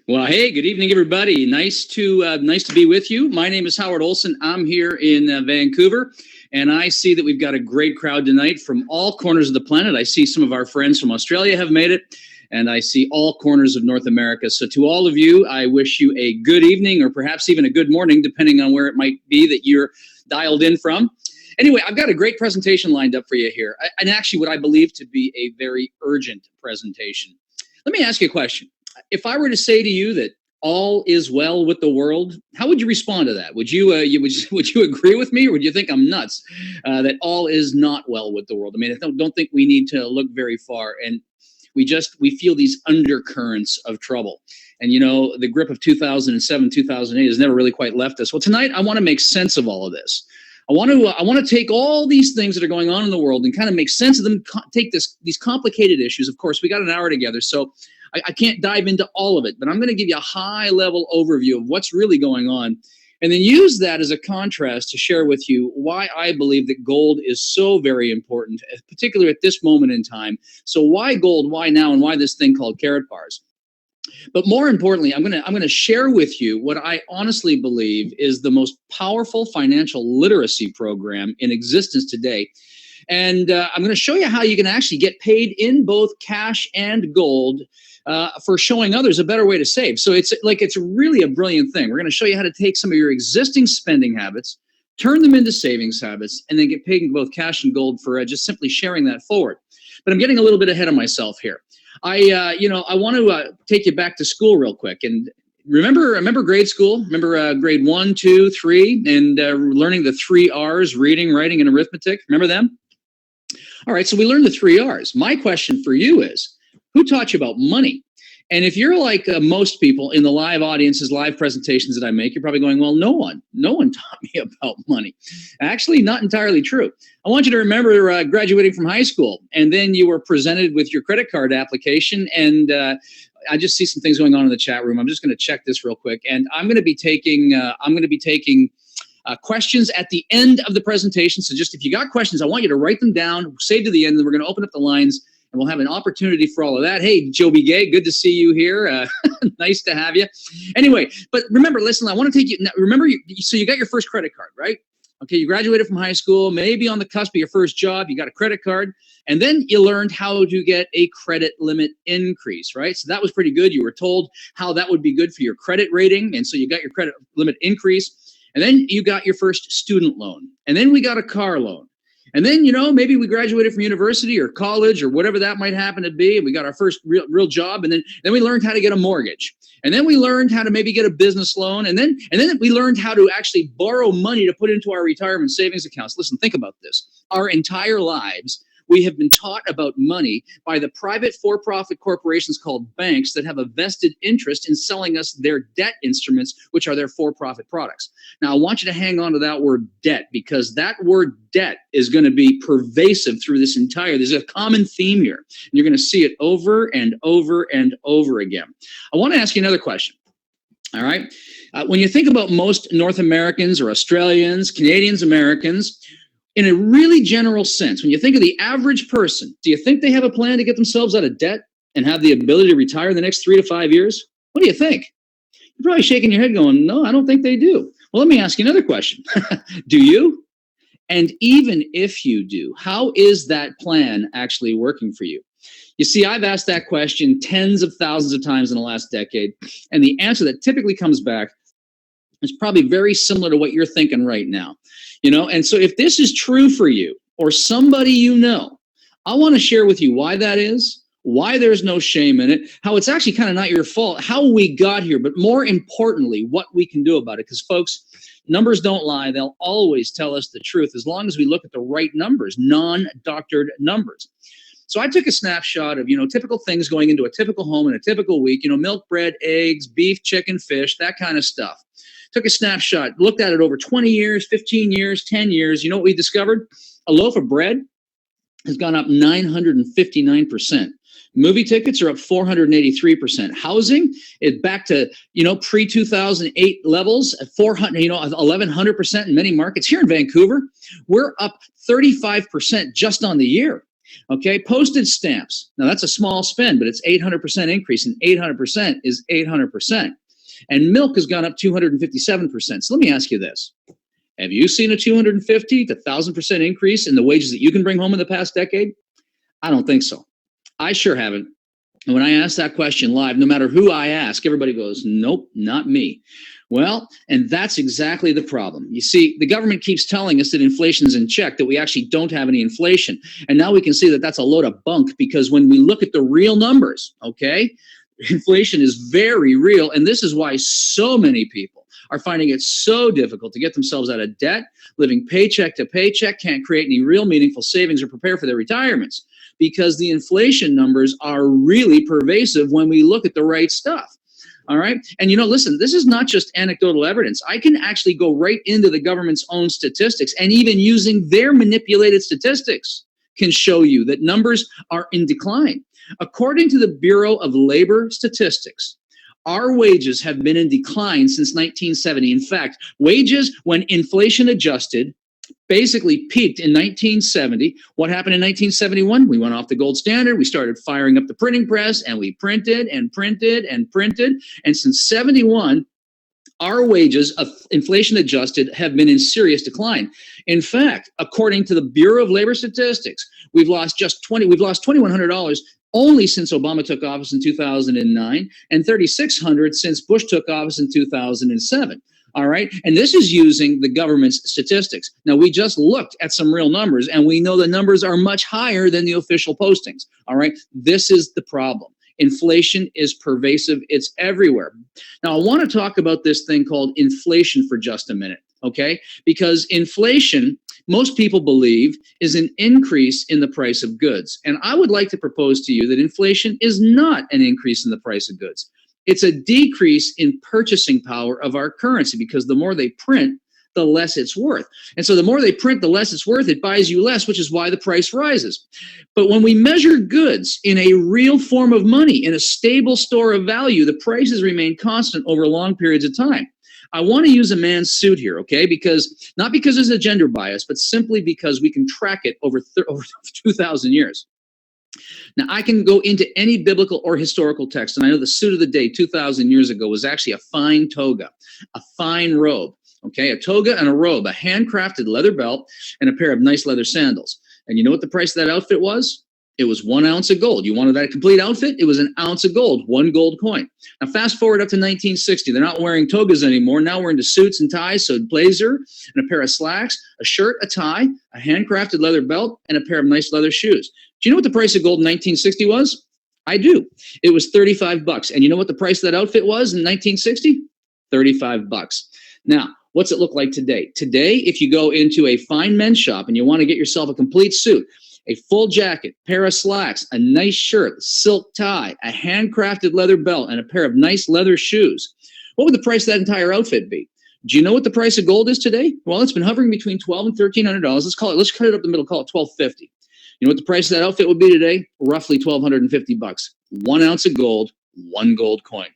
Well, hey, good evening, everybody. Nice to be with you. My name is Howard Olson. I'm here in Vancouver, and I see that we've got a great crowd tonight from all corners of the planet. I see some of our friends from Australia have made it, and I see all corners of North America. So to all of you, I wish you a good evening or perhaps even a good morning, depending on where it might be that you're dialed in from. Anyway, I've got a great presentation lined up for you here, and actually what I believe to be a very urgent presentation. Let me ask you a question. If I were to say to you that all is well with the world, how would you respond to that? Would you agree with me, or would you think I'm nuts that all is not well with the world? I mean, I don't think we need to look very far, and we feel these undercurrents of trouble. And you know, the grip of 2007, 2008 has never really quite left us. Well, tonight I want to make sense of all of this. I want to take all these things that are going on in the world and kind of make sense of them. Take these complicated issues. Of course, we got an hour together, so I can't dive into all of it, but I'm going to give you a high-level overview of what's really going on, and then use that as a contrast to share with you why I believe that gold is so very important, particularly at this moment in time. So why gold, why now, and why this thing called Karatbars? But more importantly, I'm going to share with you what I honestly believe is the most powerful financial literacy program in existence today. And I'm going to show you how you can actually get paid in both cash and gold for showing others a better way to save. So it's really a brilliant thing. We're going to show you how to take some of your existing spending habits, turn them into savings habits, and then get paid in both cash and gold for just simply sharing that forward. But I'm getting a little bit ahead of myself here. I want to take you back to school real quick. And remember grade school? Remember grade 1, 2, 3, and learning the 3 R's, reading, writing, and arithmetic? Remember them? All right, so we learned the 3 R's. My question for you is, who taught you about money? And if you're like most people in the live audiences, live presentations that I make, you're probably going, well, no one taught me about money. Actually, not entirely true. I want you to remember graduating from high school, and then you were presented with your credit card application, and I just see some things going on in the chat room. I'm just going to check this real quick, and I'm going to be taking questions at the end of the presentation. So just if you got questions, I want you to write them down, save to the end, and we're going to open up the lines, and we'll have an opportunity for all of that. Hey, Joby Gay, good to see you here. Nice to have you. Anyway, but remember, listen, I want to take you, so you got your first credit card, right? Okay, you graduated from high school, maybe on the cusp of your first job, you got a credit card, and then you learned how to get a credit limit increase, right? So that was pretty good. You were told how that would be good for your credit rating, and so you got your credit limit increase, and then you got your first student loan, and then we got a car loan. And then, maybe we graduated from university or college or whatever that might happen to be, and we got our first real job, and then we learned how to get a mortgage. And then we learned how to maybe get a business loan, and then we learned how to actually borrow money to put into our retirement savings accounts. Listen, think about this. Our entire lives, we have been taught about money by the private for-profit corporations called banks that have a vested interest in selling us their debt instruments, which are their for-profit products. Now, I want you to hang on to that word debt, because that word debt is going to be pervasive through this there's a common theme here, and you're going to see it over and over and over again. I want to ask you another question. All right. When you think about most North Americans or Australians, Canadians, Americans, in a really general sense, when you think of the average person, do you think they have a plan to get themselves out of debt and have the ability to retire in the next 3 to 5 years? What do you think? You're probably shaking your head going, no, I don't think they do. Well, let me ask you another question. Do you? And even if you do, how is that plan actually working for you? You see, I've asked that question tens of thousands of times in the last decade, and the answer that typically comes back is probably very similar to what you're thinking right now. And so if this is true for you or somebody I want to share with you why that is, why there's no shame in it, how it's actually kind of not your fault, how we got here, but more importantly, what we can do about it. Because folks, numbers don't lie. They'll always tell us the truth as long as we look at the right numbers, non-doctored numbers. So I took a snapshot of, typical things going into a typical home in a typical week, milk, bread, eggs, beef, chicken, fish, that kind of stuff. Took a snapshot, looked at it over 20 years, 15 years, 10 years. You know what we discovered? A loaf of bread has gone up 959%. Movie tickets are up 483%. Housing is back to, pre-2008 levels at 1,100% in many markets. Here in Vancouver, we're up 35% just on the year. Okay, postage stamps. Now that's a small spend, but it's 800% increase, and 800% is 800%. And milk has gone up 257%. So let me ask you this. Have you seen a 250 to 1,000% increase in the wages that you can bring home in the past decade? I don't think so. I sure haven't. And when I ask that question live, no matter who I ask, everybody goes, nope, not me. Well, and that's exactly the problem. You see, the government keeps telling us that inflation's in check, that we actually don't have any inflation. And now we can see that that's a load of bunk, because when we look at the real numbers, okay, inflation is very real. And this is why so many people are finding it so difficult to get themselves out of debt, living paycheck to paycheck, can't create any real meaningful savings or prepare for their retirements, because the inflation numbers are really pervasive when we look at the right stuff. All right. And, listen, this is not just anecdotal evidence. I can actually go right into the government's own statistics, and even using their manipulated statistics can show you that numbers are in decline. According to the Bureau of Labor Statistics, our wages have been in decline since 1970. In fact, wages, when inflation adjusted, basically peaked in 1970. What happened in 1971? We went off the gold standard. We started firing up the printing press, and we printed and printed and printed. And since 71, our wages, inflation adjusted, have been in serious decline. In fact, according to the Bureau of Labor Statistics, we've lost $2,100 only since Obama took office in 2009, and $3,600 since Bush took office in 2007. All right. And this is using the government's statistics. Now, we just looked at some real numbers, and we know the numbers are much higher than the official postings. All right. This is the problem. Inflation is pervasive. It's everywhere. Now, I want to talk about this thing called inflation for just a minute. Okay. Because inflation, most people believe, is an increase in the price of goods. And I would like to propose to you that inflation is not an increase in the price of goods. It's a decrease in purchasing power of our currency, because the more they print, the less it's worth. And so the more they print, the less it's worth. It buys you less, which is why the price rises. But when we measure goods in a real form of money, in a stable store of value, the prices remain constant over long periods of time. I want to use a man's suit here, okay? Because not because there's a gender bias, but simply because we can track it over 2,000 years. Now, I can go into any biblical or historical text, and I know the suit of the day 2,000 years ago was actually a fine toga, a fine robe, okay? A toga and a robe, a handcrafted leather belt, and a pair of nice leather sandals. And you know what the price of that outfit was? It was 1 ounce of gold. You wanted that complete outfit? It was 1 ounce of gold, 1 gold coin. Now, fast forward up to 1960. They're not wearing togas anymore. Now we're into suits and ties, so a blazer and a pair of slacks, a shirt, a tie, a handcrafted leather belt, and a pair of nice leather shoes. Do you know what the price of gold in 1960 was? I do. It was $35. And you know what the price of that outfit was in 1960? $35. Now, what's it look like today? Today, if you go into a fine men's shop and you want to get yourself a complete suit, a full jacket, pair of slacks, a nice shirt, silk tie, a handcrafted leather belt, and a pair of nice leather shoes, what would the price of that entire outfit be? Do you know what the price of gold is today? Well, it's been hovering between $1,200 and $1,300. Let's cut it up the middle, call it $1,250. You know what the price of that outfit would be today? Roughly $1,250. 1 ounce of gold, 1 gold coin.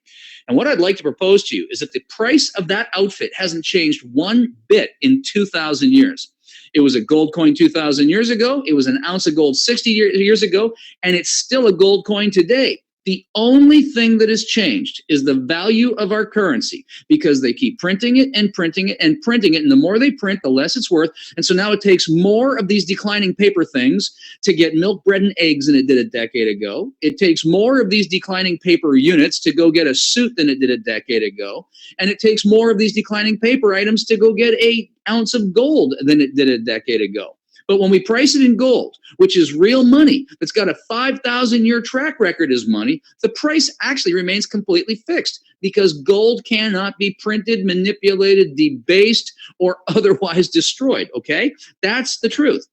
And what I'd like to propose to you is that the price of that outfit hasn't changed one bit in 2,000 years. It was a gold coin 2,000 years ago. It was 1 ounce of gold 60 years ago, and it's still a gold coin today. The only thing that has changed is the value of our currency, because they keep printing it and printing it and printing it. And the more they print, the less it's worth. And so now it takes more of these declining paper things to get milk, bread, and eggs than it did a decade ago. It takes more of these declining paper units to go get a suit than it did a decade ago. And it takes more of these declining paper items to go get 1 ounce of gold than it did a decade ago. But when we price it in gold, which is real money, that's got a 5,000-year track record as money, the price actually remains completely fixed, because gold cannot be printed, manipulated, debased, or otherwise destroyed, okay? That's the truth.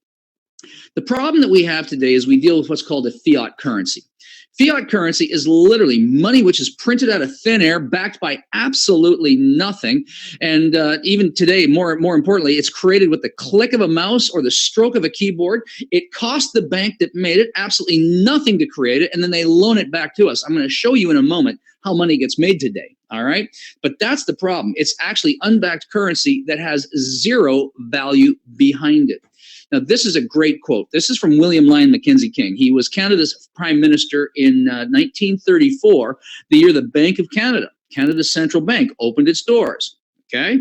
The problem that we have today is we deal with what's called a fiat currency. Fiat currency is literally money which is printed out of thin air, backed by absolutely nothing. And even today, more importantly, it's created with the click of a mouse or the stroke of a keyboard. It cost the bank that made it absolutely nothing to create it, and then they loan it back to us. I'm going to show you in a moment how money gets made today, all right? But that's the problem. It's actually unbacked currency that has zero value behind it. Now, this is a great quote. This is from William Lyon Mackenzie King. He was Canada's prime minister in 1934, the year the Bank of Canada, Canada's central bank, opened its doors. Okay?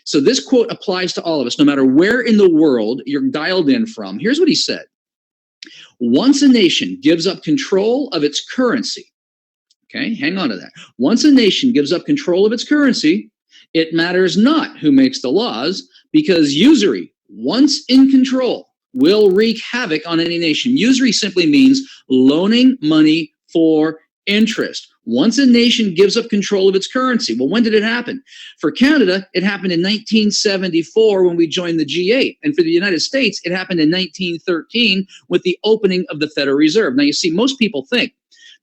So this quote applies to all of us, no matter where in the world you're dialed in from. Here's what he said. Once a nation gives up control of its currency, okay, hang on to that. Once a nation gives up control of its currency, it matters not who makes the laws, because usury, once in control, will wreak havoc on any nation. Usury simply means loaning money for interest. Once a nation gives up control of its currency. Well, when did it happen? For Canada, it happened in 1974 when we joined the G8. And for the United States, it happened in 1913 with the opening of the Federal Reserve. Now, you see, most people think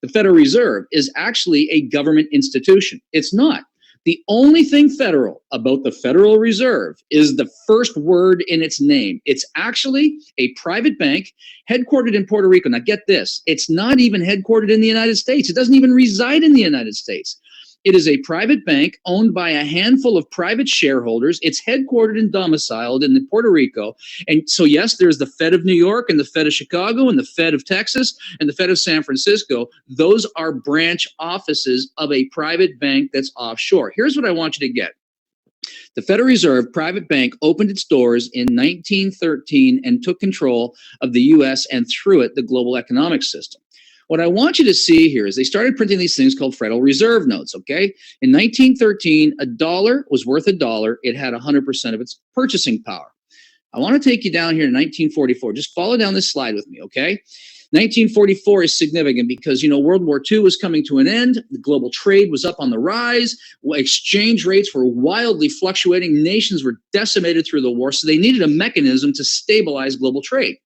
the Federal Reserve is actually a government institution. It's not. The only thing federal about the Federal Reserve is the first word in its name. It's actually a private bank headquartered in Puerto Rico. Now get this, it's not even headquartered in the United States. It doesn't even reside in the United States. It is a private bank owned by a handful of private shareholders. It's headquartered and domiciled in Puerto Rico. And so, yes, there's the Fed of New York and the Fed of Chicago and the Fed of Texas and the Fed of San Francisco. Those are branch offices of a private bank that's offshore. Here's what I want you to get. The Federal Reserve private bank opened its doors in 1913 and took control of the U.S. and through it, the global economic system. What I want you to see here is they started printing these things called Federal Reserve notes, okay? In 1913, a dollar was worth a dollar. It had 100% of its purchasing power. I want to take you down here to 1944. Just follow down this slide with me, okay? 1944 is significant because, you know, World War II was coming to an end. The global trade was up on the rise. Exchange rates were wildly fluctuating. Nations were decimated through the war, so they needed a mechanism to stabilize global trade.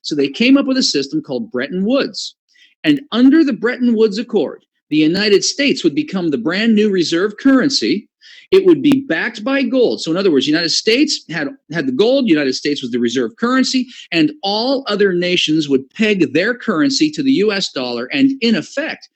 So they came up with a system called Bretton Woods. And under the Bretton Woods Accord, the United States would become the brand new reserve currency. It would be backed by gold. So in other words, the United States had the gold, United States was the reserve currency, and all other nations would peg their currency to the US dollar. And in effect,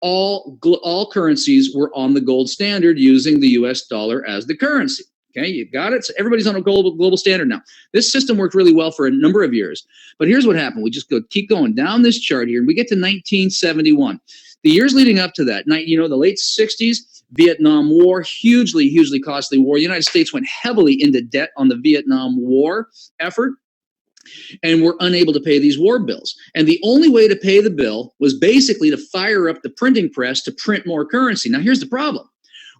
all currencies were on the gold standard using the US dollar as the currency. Okay, you got it? So everybody's on a global standard now. This system worked really well for a number of years. But here's what happened. We just keep going down this chart here, and we get to 1971. The years leading up to that, you know, the late 60s, Vietnam War, hugely costly war. The United States went heavily into debt on the Vietnam War effort, and were unable to pay these war bills. And the only way to pay the bill was basically to fire up the printing press to print more currency. Now, here's the problem.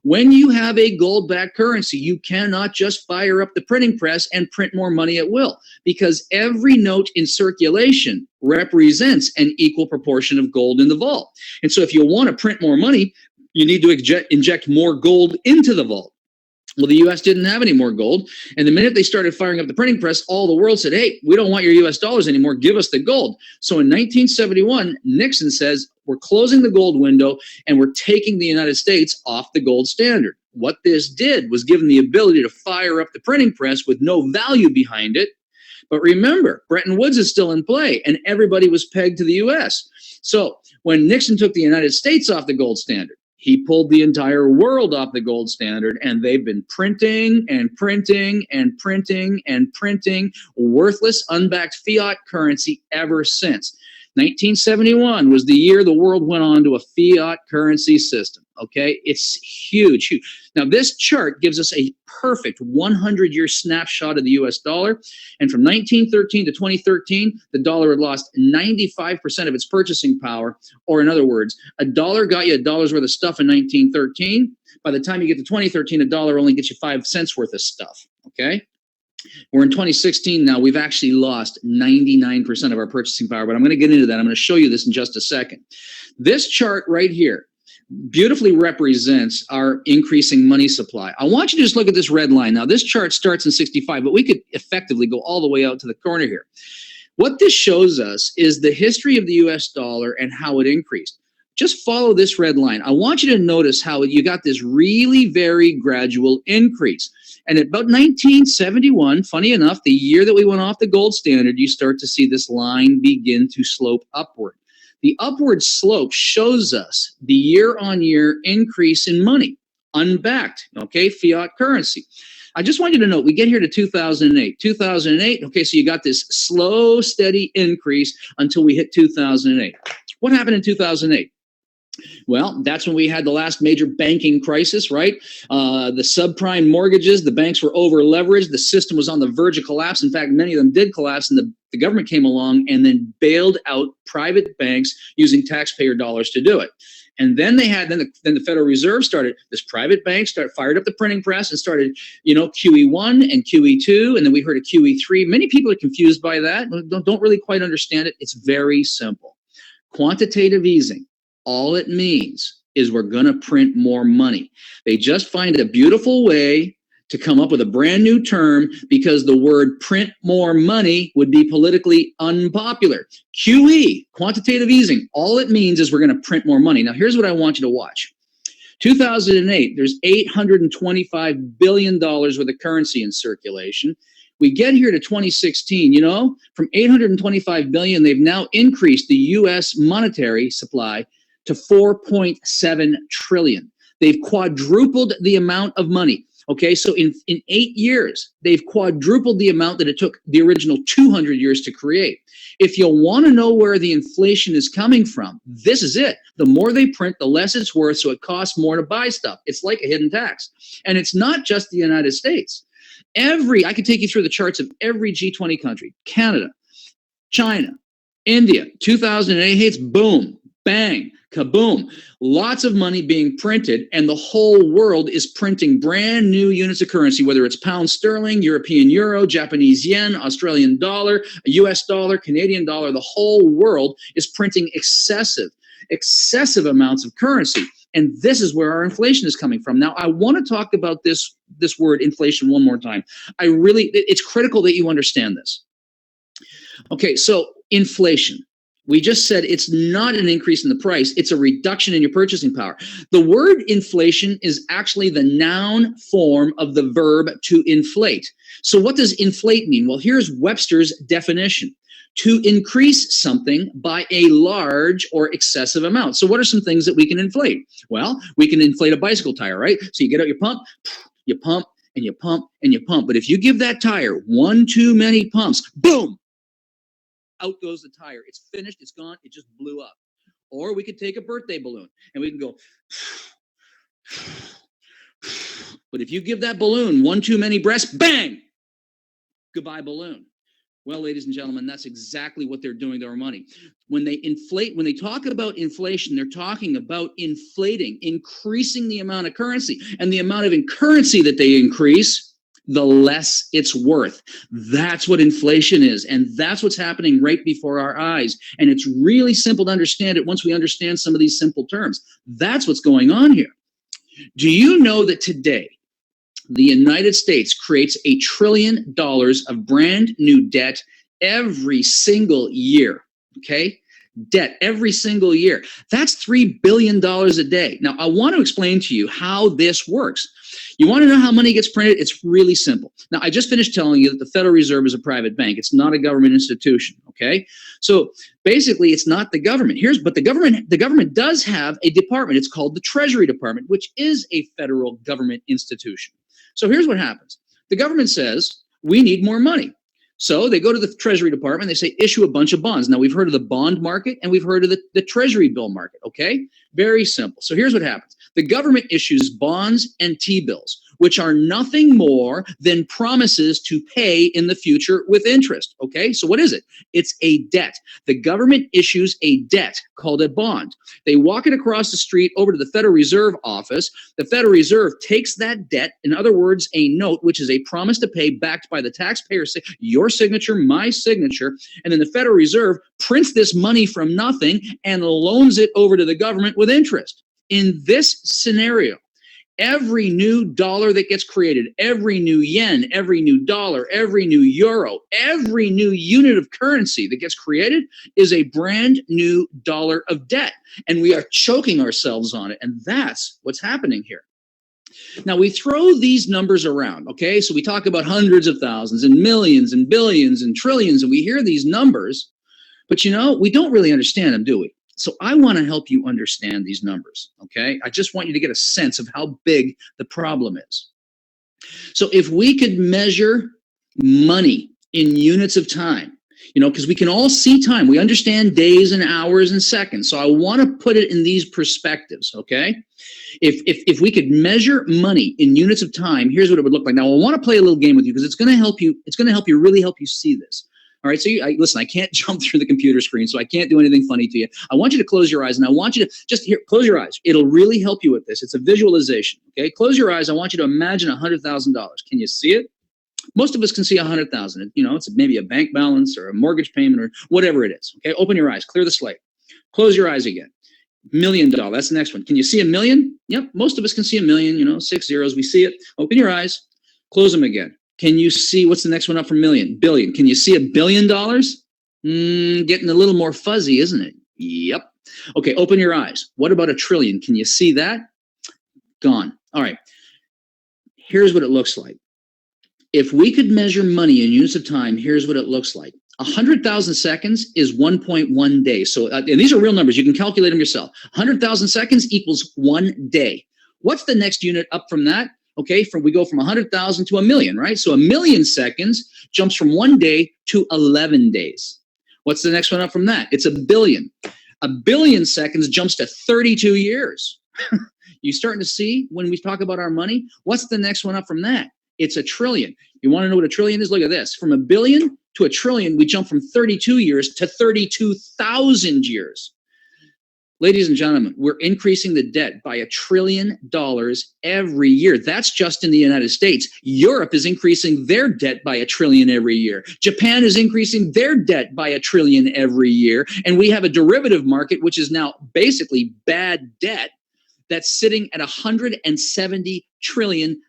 When you have a gold-backed currency, you cannot just fire up the printing press and print more money at will, because every note in circulation represents an equal proportion of gold in the vault. And so if you want to print more money, you need to inject more gold into the vault. Well, the U.S. didn't have any more gold. And the minute they started firing up the printing press, all the world said, hey, we don't want your U.S. dollars anymore. Give us the gold. So in 1971, Nixon says, we're closing the gold window and we're taking the United States off the gold standard. What this did was give them the ability to fire up the printing press with no value behind it. But remember, Bretton Woods is still in play and everybody was pegged to the U.S. So when Nixon took the United States off the gold standard, he pulled the entire world off the gold standard, and they've been printing and printing and printing and printing worthless, unbacked fiat currency ever since. 1971 was the year the world went on to a fiat currency system, okay? It's huge. Now, this chart gives us a perfect 100-year snapshot of the U.S. dollar, and from 1913 to 2013, the dollar had lost 95% of its purchasing power, or in other words, a dollar got you $1 worth of stuff in 1913. By the time you get to 2013, a dollar only gets you 5 cents worth of stuff, okay? We're in 2016 now. We've actually lost 99% of our purchasing power, but I'm going to get into that. I'm going to show you this in just a second. This chart right here beautifully represents our increasing money supply. I want you to just look at this red line. Now, this chart starts in 65, but we could effectively go all the way out to the corner here. What this shows us is the history of the U.S. dollar and how it increased. Just follow this red line. I want you to notice how you got this really very gradual increase. And at about 1971, funny enough, the year that we went off the gold standard, you start to see this line begin to slope upward. The upward slope shows us the year-on-year increase in money, unbacked, okay, fiat currency. I just want you to know, we get here to 2008. 2008, okay, so you got this slow, steady increase until we hit 2008. What happened in 2008? Well, that's when we had the last major banking crisis, right? The subprime mortgages, the banks were over leveraged. The system was on the verge of collapse. In fact, many of them did collapse, and the government came along and then bailed out private banks using taxpayer dollars to do it. And then the Federal Reserve started, this private bank fired up the printing press and started, QE1 and QE2, and then we heard of QE3. Many people are confused by that, don't really quite understand it. It's very simple. Quantitative easing, all it means is we're going to print more money. They just find a beautiful way to come up with a brand new term because the word print more money would be politically unpopular. QE, quantitative easing, all it means is we're going to print more money. Now, here's what I want you to watch. 2008, there's $825 billion worth of currency in circulation. We get here to 2016, from 825 billion, they've now increased the U.S. monetary supply to 4.7 trillion. They've quadrupled the amount of money. Okay, so in 8 years, they've quadrupled the amount that it took the original 200 years to create. If you want to know where the inflation is coming from, this is it. The more they print, the less it's worth, so it costs more to buy stuff. It's like a hidden tax. And it's not just the United States. I could take you through the charts of every G20 country, Canada, China, India, 2008 hits, boom, bang, kaboom. Lots of money being printed, and the whole world is printing brand new units of currency, whether it's pound sterling, European euro, Japanese yen, Australian dollar, US dollar, Canadian dollar. The whole world is printing excessive amounts of currency. And this is where our inflation is coming from. Now, I want to talk about this word inflation one more time. It's critical that you understand this. Okay, so inflation. We just said it's not an increase in the price, it's a reduction in your purchasing power. The word inflation is actually the noun form of the verb to inflate. So what does inflate mean? Well, here's Webster's definition. To increase something by a large or excessive amount. So what are some things that we can inflate? Well, we can inflate a bicycle tire, right? So you get out your pump, you pump, and you pump, and you pump. But if you give that tire one too many pumps, boom, out goes the tire. It's finished, it's gone, it just blew up. Or we could take a birthday balloon and we can go, but if you give that balloon one too many breaths, bang, goodbye balloon. Well, ladies and gentlemen, that's exactly what they're doing to our money. When they talk about inflation, they're talking about increasing the amount of currency. And the amount of currency that they increase, the less it's worth. That's what inflation is. And that's what's happening right before our eyes. And it's really simple to understand it once we understand some of these simple terms. That's what's going on here. Do you know that today, the United States creates $1 trillion of brand new debt every single year, okay? Debt every single year. That's $3 billion a day. Now, I want to explain to you how this works. You want to know how money gets printed? It's really simple. Now, I just finished telling you that the Federal Reserve is a private bank. It's not a government institution, okay? So basically, it's not the government. But the government does have a department. It's called the Treasury Department, which is a federal government institution. So here's what happens. The government says, we need more money. So they go to the Treasury Department, they say, issue a bunch of bonds. Now, we've heard of the bond market and we've heard of the Treasury bill market, okay? Very simple. So here's what happens. The government issues bonds and T-bills, which are nothing more than promises to pay in the future with interest, okay? So what is it? It's a debt. The government issues a debt called a bond. They walk it across the street over to the Federal Reserve office. The Federal Reserve takes that debt, in other words, a note, which is a promise to pay backed by the taxpayer, your signature, my signature, and then the Federal Reserve prints this money from nothing and loans it over to the government with interest. In this scenario, every new dollar that gets created, every new yen, every new dollar, every new euro, every new unit of currency that gets created is a brand new dollar of debt. And we are choking ourselves on it. And that's what's happening here. Now, we throw these numbers around, okay? So we talk about hundreds of thousands and millions and billions and trillions, and we hear these numbers, but we don't really understand them, do we? So I want to help you understand these numbers, okay? I just want you to get a sense of how big the problem is. So if we could measure money in units of time, because we can all see time. We understand days and hours and seconds. So I want to put it in these perspectives, okay? If we could measure money in units of time, here's what it would look like. Now I want to play a little game with you because it's going to help you. It's going to help you really help you see this. All right. So listen, I can't jump through the computer screen, so I can't do anything funny to you. I want you to close your eyes, and I want you to just close your eyes. It'll really help you with this. It's a visualization. Okay. Close your eyes. I want you to imagine $100,000. Can you see it? Most of us can see 100,000. It's maybe a bank balance or a mortgage payment or whatever it is. Okay. Open your eyes. Clear the slate. Close your eyes again. $1 million. That's the next one. Can you see a million? Yep. Most of us can see a million, 6 zeros. We see it. Open your eyes. Close them again. Can you see, what's the next one up from million? Billion. Can you see $1 billion? Getting a little more fuzzy, isn't it? Yep. Okay. Open your eyes. What about a trillion? Can you see that? Gone. All right. Here's what it looks like. If we could measure money in units of time, here's what it looks like. 100,000 seconds is 1.1 days. So, and these are real numbers. You can calculate them yourself. 100,000 seconds equals 1 day. What's the next unit up from that? Okay, we go from 100,000 to a million, right? So 1 million seconds jumps from 1 day to 11 days. What's the next one up from that? It's a billion. 1 billion seconds jumps to 32 years. You starting to see when we talk about our money? What's the next one up from that? It's a trillion. You want to know what a trillion is? Look at this. From 1 billion to a trillion, we jump from 32 years to 32,000 years. Ladies and gentlemen, we're increasing the debt by $1 trillion every year. That's just in the United States. Europe is increasing their debt by $1 trillion every year. Japan is increasing their debt by $1 trillion every year. And we have a derivative market, which is now basically bad debt, that's sitting at $170 trillion.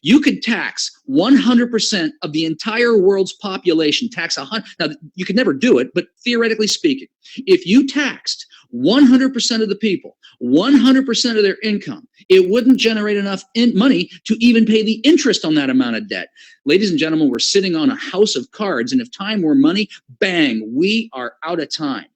You could tax 100% of the entire world's population, tax 100. Now, you could never do it, but theoretically speaking, if you taxed 100% of the people, 100% of their income, it wouldn't generate enough money to even pay the interest on that amount of debt. Ladies and gentlemen, we're sitting on a house of cards, and if time were money, bang, we are out of time.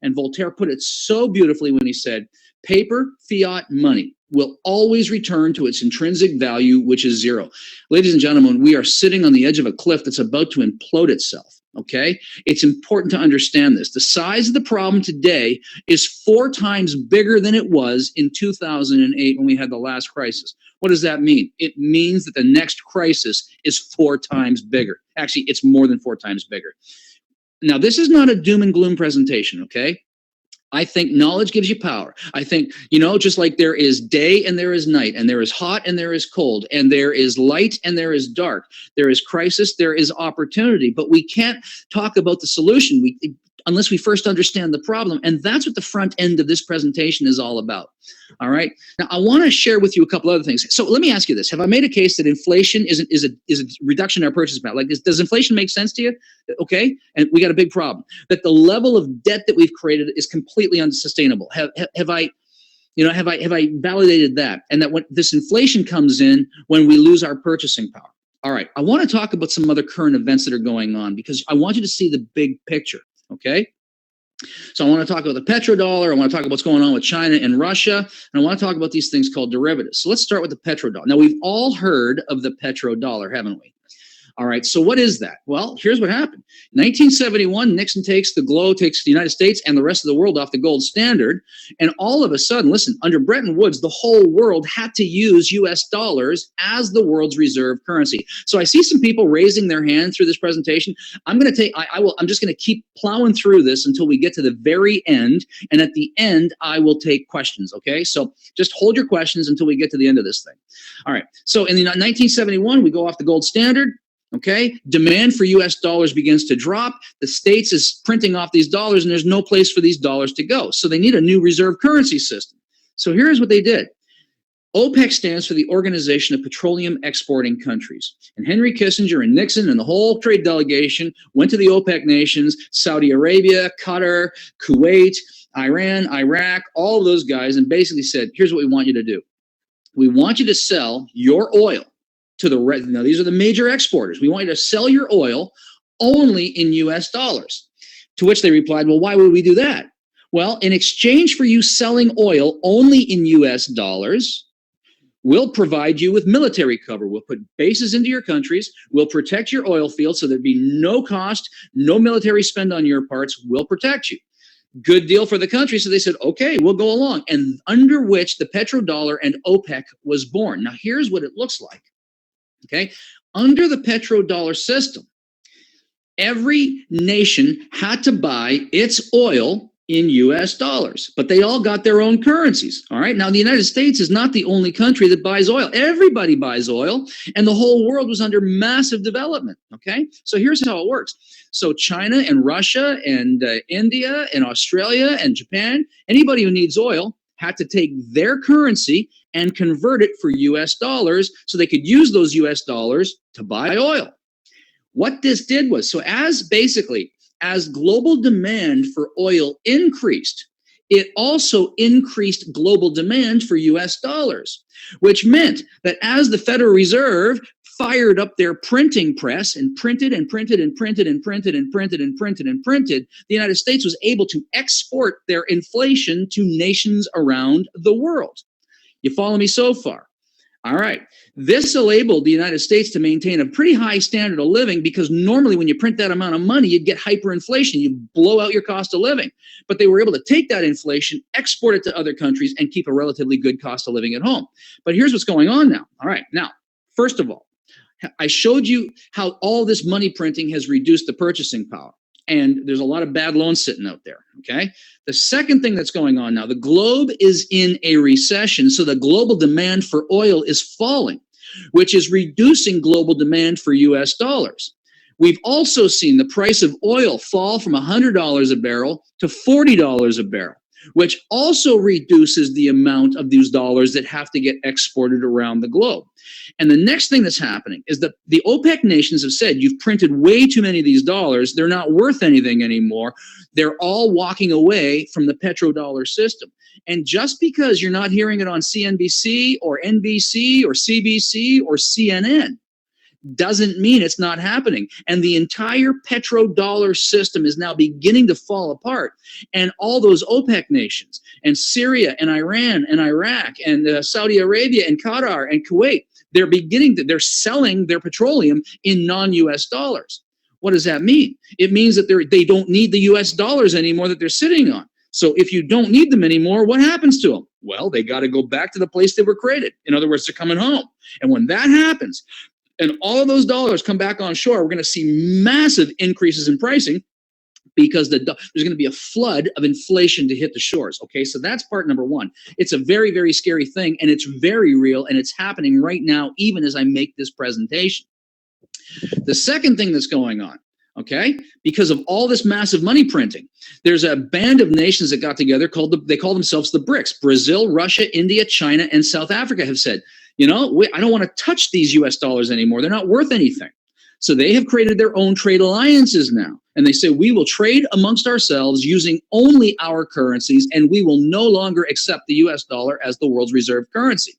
And Voltaire put it so beautifully when he said, paper, fiat, money will always return to its intrinsic value, which is zero. Ladies and gentlemen, we are sitting on the edge of a cliff that's about to implode itself, okay? It's important to understand this. The size of the problem today is 4 times bigger than it was in 2008 when we had the last crisis. What does that mean? It means that the next crisis is 4 times bigger. Actually, it's more than 4 times bigger. Now, this is not a doom and gloom presentation, okay? I think knowledge gives you power. I think, just like there is day and there is night, and there is hot and there is cold, and there is light and there is dark, there is crisis, there is opportunity, but we can't talk about the solution unless we first understand the problem. And that's what the front end of this presentation is all about. All right. Now, I want to share with you a couple other things. So let me ask you this. Have I made a case that inflation is a reduction in our purchasing power? Like, does inflation make sense to you? Okay. And we got a big problem. That the level of debt that we've created is completely unsustainable. Have I validated that? And that when this inflation comes in, when we lose our purchasing power. All right. I want to talk about some other current events that are going on because I want you to see the big picture. Okay. So I want to talk about the petrodollar. I want to talk about what's going on with China and Russia. And I want to talk about these things called derivatives. So let's start with the petrodollar. Now, we've all heard of the petrodollar, haven't we? All right. So what is that? Well, here's what happened. 1971, Nixon takes the United States and the rest of the world off the gold standard. And all of a sudden, listen, under Bretton Woods, the whole world had to use US dollars as the world's reserve currency. So I see some people raising their hand through this presentation. I'm just going to keep plowing through this until we get to the very end. And at the end, I will take questions. Okay. So just hold your questions until we get to the end of this thing. All right. So in 1971, we go off the gold standard. Okay, demand for US dollars begins to drop. The States is printing off these dollars and there's no place for these dollars to go. So they need a new reserve currency system. So here's what they did. OPEC stands for the Organization of Petroleum Exporting Countries. And Henry Kissinger and Nixon and the whole trade delegation went to the OPEC nations, Saudi Arabia, Qatar, Kuwait, Iran, Iraq, all of those guys, and basically said, here's what we want you to do. We want you to sell your oil to now these are the major exporters. We want you to sell your oil only in US dollars. To which they replied, well, why would we do that? Well, in exchange for you selling oil only in US dollars, We'll provide you with military cover. We'll put bases into your countries. We'll protect your oil fields so there'd be no cost, no military spend on your parts. We'll protect you. Good deal for the country. So they said, okay, we'll go along. And under which the petrodollar and OPEC was born. Now, here's what it looks like. Okay. Under the petrodollar system, every nation had to buy its oil in US dollars, but they all got their own currencies. All right. Now, the United States is not the only country that buys oil. Everybody buys oil, and the whole world was under massive development. Okay. So here's how it works. So China and Russia and India and Australia and Japan, anybody who needs oil had to take their currency and convert it for US dollars so they could use those US dollars to buy oil. What this did was, so as global demand for oil increased, it also increased global demand for US dollars, which meant that as the Federal Reserve fired up their printing press and printed and printed and printed and printed and printed and printed and printed, the United States was able to export their inflation to nations around the world. You follow me so far? All right. This enabled the United States to maintain a pretty high standard of living, because normally when you print that amount of money, you'd get hyperinflation. You blow out your cost of living. But they were able to take that inflation, export it to other countries, and keep a relatively good cost of living at home. But here's what's going on now. All right. Now, first of all, I showed you how all this money printing has reduced the purchasing power. And there's a lot of bad loans sitting out there, okay? The second thing that's going on now, the globe is in a recession, so the global demand for oil is falling, which is reducing global demand for US dollars. We've also seen the price of oil fall from $100 a barrel to $40 a barrel, which also reduces the amount of these dollars that have to get exported around the globe. And the next thing that's happening is that the OPEC nations have said, you've printed way too many of these dollars. They're not worth anything anymore. They're all walking away from the petrodollar system. And just because you're not hearing it on CNBC or NBC or CBC or CNN doesn't mean it's not happening. And the entire petrodollar system is now beginning to fall apart. And all those OPEC nations and Syria and Iran and Iraq and Saudi Arabia and Qatar and Kuwait, they're selling their petroleum in non-US dollars. What does that mean? It means that they don't need the US dollars anymore that they're sitting on. So if you don't need them anymore, what happens to them? Well, they got to go back to the place they were created. In other words, they're coming home. And when that happens, and all of those dollars come back on shore, we're going to see massive increases in pricing, because there's going to be a flood of inflation to hit the shores. Okay, so that's part number one. It's a very, very scary thing, and it's very real, and it's happening right now, even as I make this presentation. The second thing that's going on, okay, because of all this massive money printing, there's a band of nations that got together they call themselves the BRICS. Brazil, Russia, India, China, and South Africa have said, I don't want to touch these US dollars anymore. They're not worth anything. So they have created their own trade alliances now. And they say, we will trade amongst ourselves using only our currencies, and we will no longer accept the US dollar as the world's reserve currency.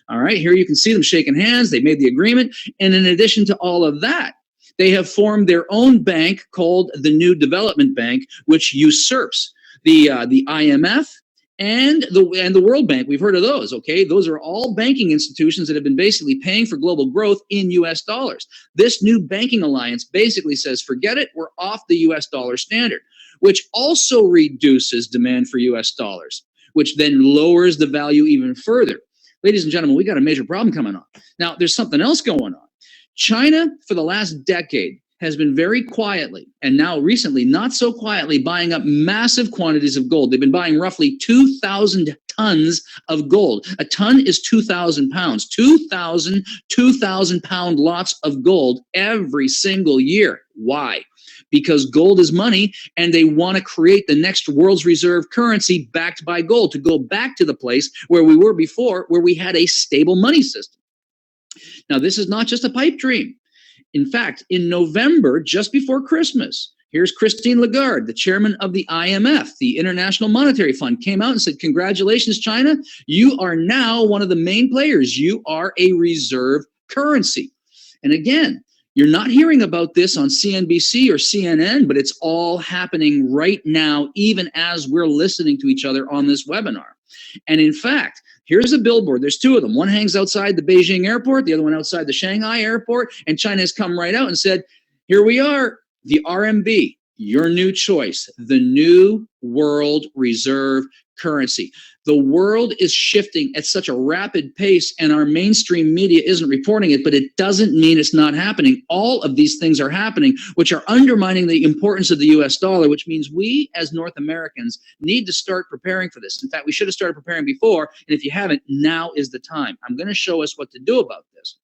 All right, here you can see them shaking hands. They made the agreement. And in addition to all of that, they have formed their own bank called the New Development Bank, which usurps the IMF and the World Bank. We've heard of those, okay? Those are all banking institutions that have been basically paying for global growth in US dollars. This new banking alliance basically says, forget it, we're off the US dollar standard, which also reduces demand for US dollars, which then lowers the value even further. Ladies and gentlemen, we got a major problem coming on. Now, there's something else going on. China, for the last decade, has been very quietly, and now recently not so quietly, buying up massive quantities of gold. They've been buying roughly 2,000 tons of gold. A ton is 2,000 pounds. 2,000 pound lots of gold every single year. Why? Because gold is money, and they want to create the next world's reserve currency backed by gold, to go back to the place where we were before, where we had a stable money system. Now, this is not just a pipe dream. In fact, in November, just before Christmas, here's Christine Lagarde, the chairman of the IMF, the International Monetary Fund, came out and said, congratulations, China. You are now one of the main players. You are a reserve currency. And again, you're not hearing about this on CNBC or CNN, but it's all happening right now, even as we're listening to each other on this webinar. And in fact, Here's a billboard. There's two of them. One hangs outside the Beijing airport, the other one outside the Shanghai airport. And China has come right out and said, here we are, the RMB, your new choice, the new world reserve currency. The world is shifting at such a rapid pace, and our mainstream media isn't reporting it, but it doesn't mean it's not happening. All of these things are happening, which are undermining the importance of the US dollar, which means we as North Americans need to start preparing for this. In fact, we should have started preparing before, and if you haven't, now is the time. I'm going to show us what to do about this.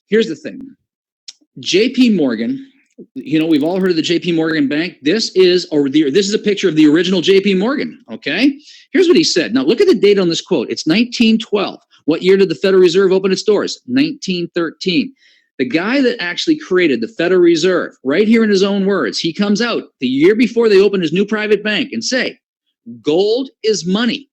Here's the thing. JP Morgan, you know, we've all heard of the JP Morgan Bank. This is a picture of the original JP Morgan, okay? Here's what he said. Now, look at the date on this quote. It's 1912. What year did the Federal Reserve open its doors? 1913. The guy that actually created the Federal Reserve, right here in his own words, he comes out the year before they open his new private bank and say, gold is money.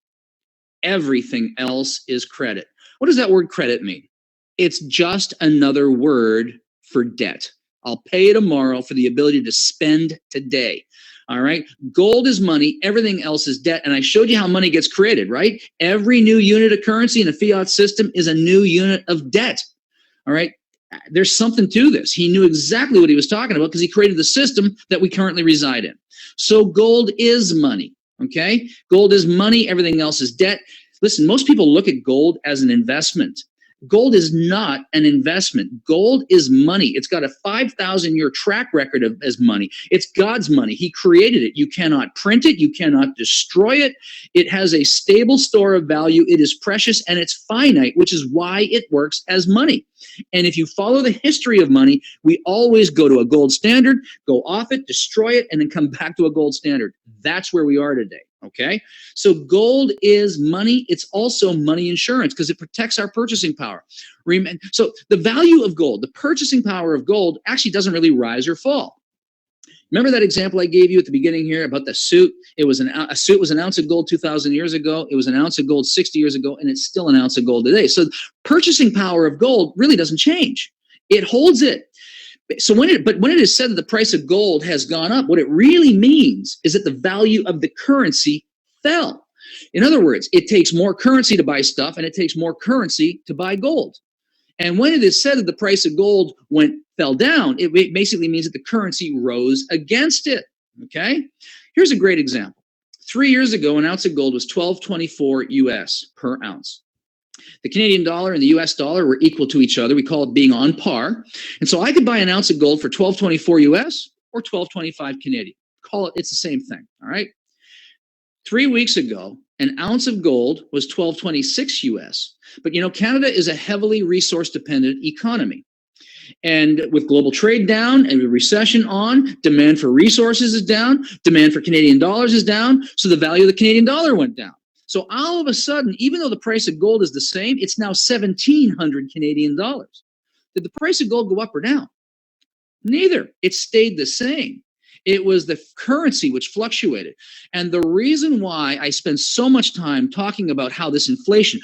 Everything else is credit. What does that word credit mean? It's just another word for debt. I'll pay you tomorrow for the ability to spend today. All right. Gold is money. Everything else is debt. And I showed you how money gets created, right? Every new unit of currency in a fiat system is a new unit of debt. All right. There's something to this. He knew exactly what he was talking about because he created the system that we currently reside in. So gold is money. Okay. Gold is money. Everything else is debt. Listen, most people look at gold as an investment. Gold is not an investment. Gold is money. It's got a 5,000-year track record as money. It's God's money. He created it. You cannot print it. You cannot destroy it. It has a stable store of value. It is precious and it's finite, which is why it works as money. And if you follow the history of money, we always go to a gold standard, go off it, destroy it, and then come back to a gold standard. That's where we are today. Okay, so gold is money. It's also money insurance because it protects our purchasing power. So the value of gold, the purchasing power of gold actually doesn't really rise or fall. Remember that example I gave you at the beginning here about the suit? It was a suit was an ounce of gold 2,000 years ago. It was an ounce of gold 60 years ago, and it's still an ounce of gold today. So purchasing power of gold really doesn't change. It holds it. So when it is said that the price of gold has gone up, what it really means is that the value of the currency fell. In other words, it takes more currency to buy stuff and it takes more currency to buy gold. And when it is said that the price of gold fell down, it basically means that the currency rose against it. Okay? Here's a great example. 3 years ago, an ounce of gold was $12.24 US per ounce. The Canadian dollar and the US dollar were equal to each other. We call it being on par. And so I could buy an ounce of gold for $12.24 US or $12.25 Canadian. Call it, it's the same thing. All right. 3 weeks ago, an ounce of gold was $12.26 US. But you know, Canada is a heavily resource dependent economy. And with global trade down and with recession on, demand for resources is down, demand for Canadian dollars is down, so the value of the Canadian dollar went down. So all of a sudden, even though the price of gold is the same, it's now 1,700 Canadian dollars. Did the price of gold go up or down? Neither. It stayed the same. It was the currency which fluctuated. And the reason why I spend so much time talking about how this inflation,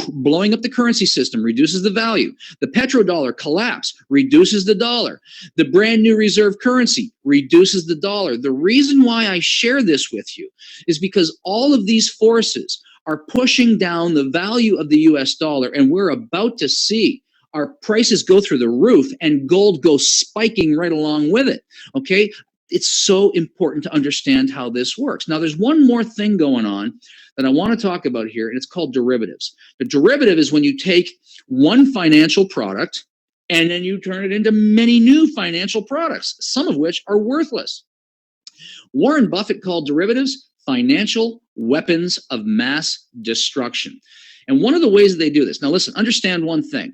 blowing up the currency system, reduces the value. The petrodollar collapse, reduces the dollar. The brand new reserve currency reduces the dollar. The reason why I share this with you is because all of these forces are pushing down the value of the US dollar, and we're about to see our prices go through the roof and gold goes spiking right along with it. Okay? It's so important to understand how this works. Now, there's one more thing going on that I want to talk about here, and it's called derivatives. The derivative is when you take one financial product and then you turn it into many new financial products, some of which are worthless. Warren Buffett called derivatives financial weapons of mass destruction. And one of the ways that they do this, now listen, understand one thing.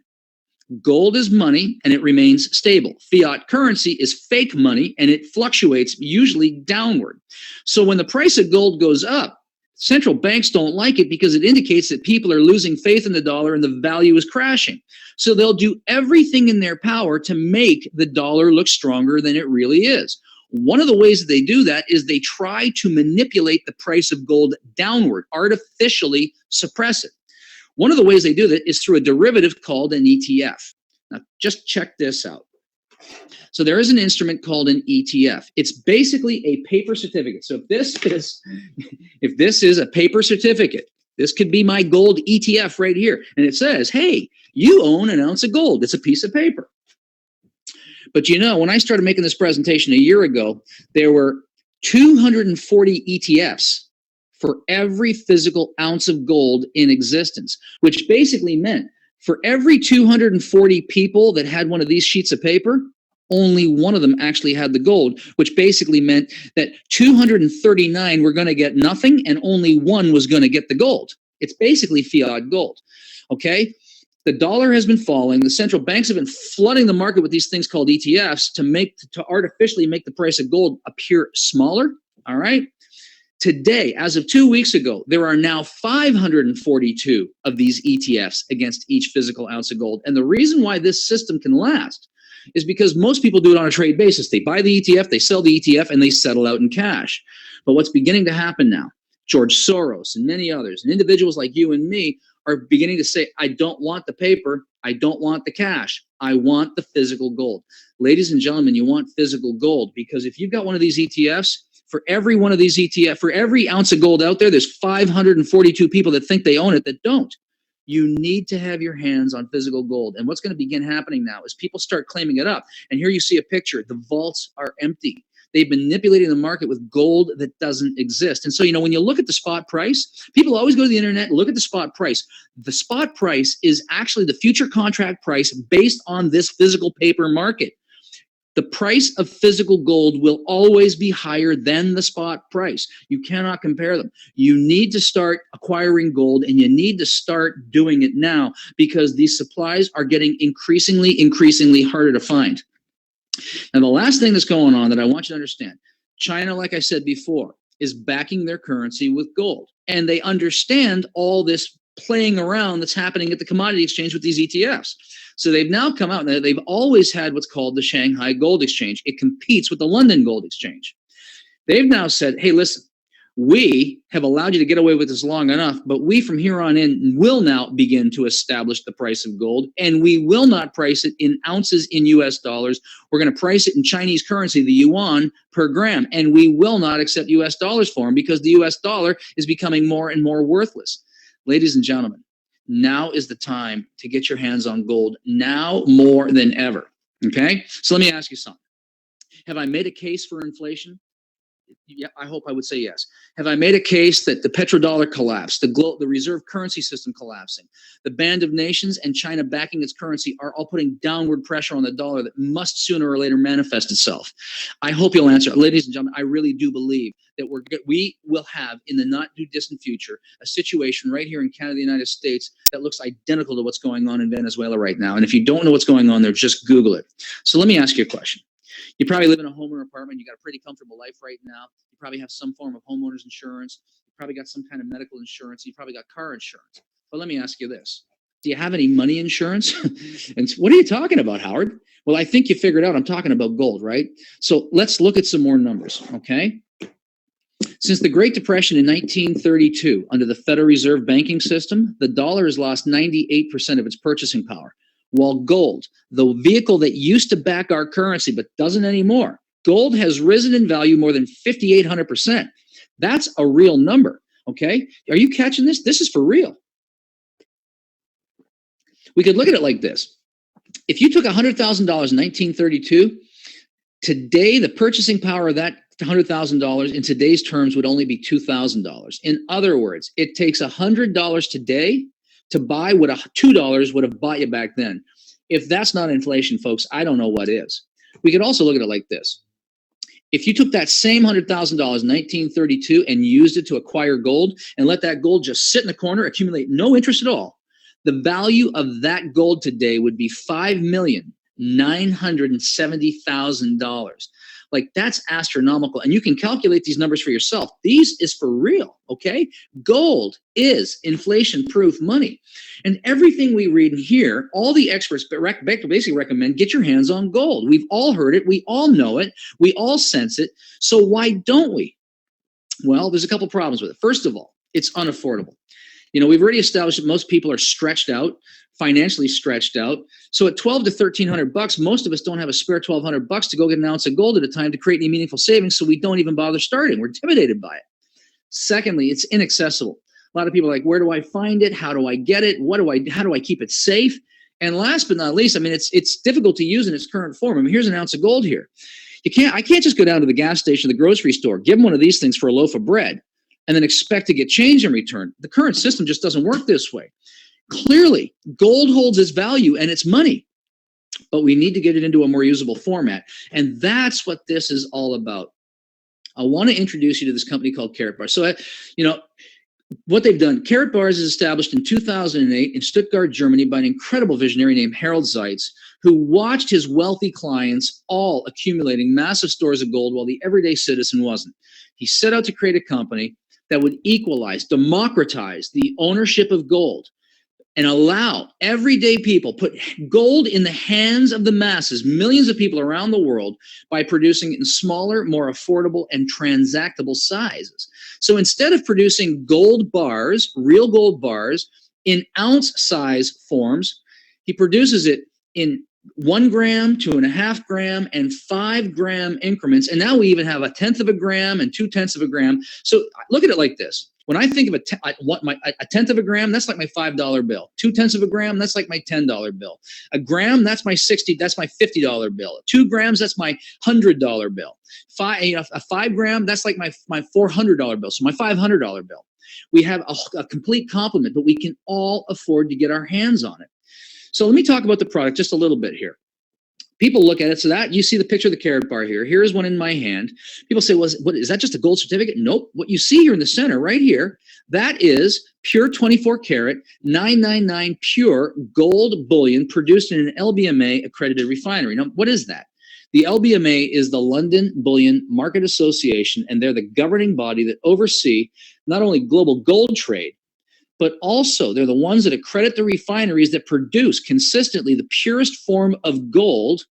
Gold is money and it remains stable. Fiat currency is fake money and it fluctuates, usually downward. So when the price of gold goes up, central banks don't like it because it indicates that people are losing faith in the dollar and the value is crashing. So they'll do everything in their power to make the dollar look stronger than it really is. One of the ways that they do that is they try to manipulate the price of gold downward, artificially suppress it. One of the ways they do that is through a derivative called an ETF. Now, just check this out. So there is an instrument called an ETF. It's basically a paper certificate. So if this is a paper certificate, This could be my gold ETF right here. And it says, hey, you own an ounce of gold. It's a piece of paper. But you know, when I started making this presentation a year ago, there were 240 ETFs for every physical ounce of gold in existence, which basically meant for every 240 people that had one of these sheets of paper, only one of them actually had the gold, which basically meant that 239 were going to get nothing and only one was going to get the gold. It's basically fiat gold, okay? The dollar has been falling. The central banks have been flooding the market with these things called ETFs to artificially make the price of gold appear smaller, all right? Today, as of 2 weeks ago, there are now 542 of these ETFs against each physical ounce of gold. And the reason why this system can last is because most people do it on a trade basis. They buy the ETF, they sell the ETF, and they settle out in cash. But what's beginning to happen now, George Soros and many others, and individuals like you and me are beginning to say, I don't want the paper, I don't want the cash, I want the physical gold. Ladies and gentlemen, you want physical gold because if you've got one of these ETFs, for every one of these ETF, for every ounce of gold out there, there's 542 people that think they own it that don't. You need to have your hands on physical gold. And what's going to begin happening now is people start claiming it up. And here you see a picture. The vaults are empty. They've manipulated the market with gold that doesn't exist. And so, you know, when you look at the spot price, people always go to the internet and look at the spot price. The spot price is actually the future contract price based on this physical paper market. The price of physical gold will always be higher than the spot price. You cannot compare them. You need to start acquiring gold, and you need to start doing it now because these supplies are getting increasingly harder to find. Now, the last thing that's going on that I want you to understand, China, like I said before, is backing their currency with gold. And they understand all this playing around that's happening at the commodity exchange with these ETFs. So they've now come out, and they've always had what's called the Shanghai Gold Exchange. It competes with the London Gold Exchange. They've now said, hey, listen, we have allowed you to get away with this long enough, but we from here on in will now begin to establish the price of gold, and we will not price it in ounces in US dollars. We're going to price it in Chinese currency, the yuan, per gram, and we will not accept US dollars for them because the US dollar is becoming more and more worthless. Ladies and gentlemen, now is the time to get your hands on gold, now more than ever, okay? So let me ask you something. Have I made a case for inflation? Yeah, I hope I would say yes. Have I made a case that the petrodollar collapse, the reserve currency system collapsing, the band of nations and China backing its currency are all putting downward pressure on the dollar that must sooner or later manifest itself? I hope you'll answer. Ladies and gentlemen, I really do believe that we will have in the not too distant future a situation right here in Canada, the United States, that looks identical to what's going on in Venezuela right now. And if you don't know what's going on there, just Google it. So let me ask you a question. You probably live in a home or apartment. You got a pretty comfortable life right now. You probably have some form of homeowner's insurance. You probably got some kind of medical insurance. You probably got car insurance. But let me ask you this. Do you have any money insurance? And what are you talking about, Howard? Well, I think you figured out I'm talking about gold, right? So let's look at some more numbers, okay? Since the Great Depression in 1932, under the Federal Reserve banking system, the dollar has lost 98% of its purchasing power. While gold, the vehicle that used to back our currency but doesn't anymore, gold has risen in value more than 5,800%. That's a real number, okay? Are you catching this? This is for real. We could look at it like this. If you took $100,000 in 1932, today the purchasing power of that $100,000 in today's terms would only be $2,000. In other words, it takes $100 today to buy what $2 would have bought you back then. If that's not inflation, folks, I don't know what is. We could also look at it like this. If you took that same $100,000 in 1932 and used it to acquire gold and let that gold just sit in the corner, accumulate no interest at all, the value of that gold today would be $5,970,000. Like, that's astronomical. And you can calculate these numbers for yourself. These is for real, okay? Gold is inflation-proof money. And everything we read and hear, all the experts basically recommend get your hands on gold. We've all heard it. We all know it. We all sense it. So why don't we? Well, there's a couple problems with it. First of all, it's unaffordable. You know, we've already established that most people are stretched out, financially stretched out. So at $1,200 to $1,300, most of us don't have a spare $1,200 to go get an ounce of gold at a time to create any meaningful savings, so we don't even bother starting. We're intimidated by it. Secondly, it's inaccessible. A lot of people are like, where do I find it? How do I get it? How do I keep it safe? And last but not least, I mean, it's difficult to use in its current form. I mean, here's an ounce of gold here. I can't just go down to the gas station, the grocery store, give them one of these things for a loaf of bread, and then expect to get change in return. The current system just doesn't work this way. Clearly, gold holds its value and its money, but we need to get it into a more usable format. And that's what this is all about. I want to introduce you to this company called Karatbars. So, what they've done, Karatbars is established in 2008 in Stuttgart, Germany by an incredible visionary named Harold Zeitz, who watched his wealthy clients all accumulating massive stores of gold while the everyday citizen wasn't. He set out to create a company that would equalize, democratize the ownership of gold and allow everyday people, put gold in the hands of the masses, millions of people around the world, by producing it in smaller, more affordable, and transactable sizes. So instead of producing gold bars, real gold bars, in ounce size forms, he produces it in 1 gram, 2.5 gram, and 5 gram increments. And now we even have 1/10 of a gram and 2/10 of a gram. So look at it like this. When I think of a 1/10 of a gram, that's like my $5 bill. 2/10 of a gram, that's like my $10 bill. A gram, that's my $50 bill. 2 grams, that's my $100 bill. A 5 gram, that's like my $400 bill. So my $500 bill. We have a complete complement, but we can all afford to get our hands on it. So let me talk about the product just a little bit here. People look at it, so that you see the picture of the Karatbar here. Here's one in my hand. People say, well, what is that, just a gold certificate? Nope. What you see here in the center right here, that is pure 24 karat 999 pure gold bullion produced in an LBMA accredited refinery. Now, what is that? The LBMA is the London Bullion Market Association, and they're the governing body that oversee not only global gold trade, but also they're the ones that accredit the refineries that produce consistently the purest form of gold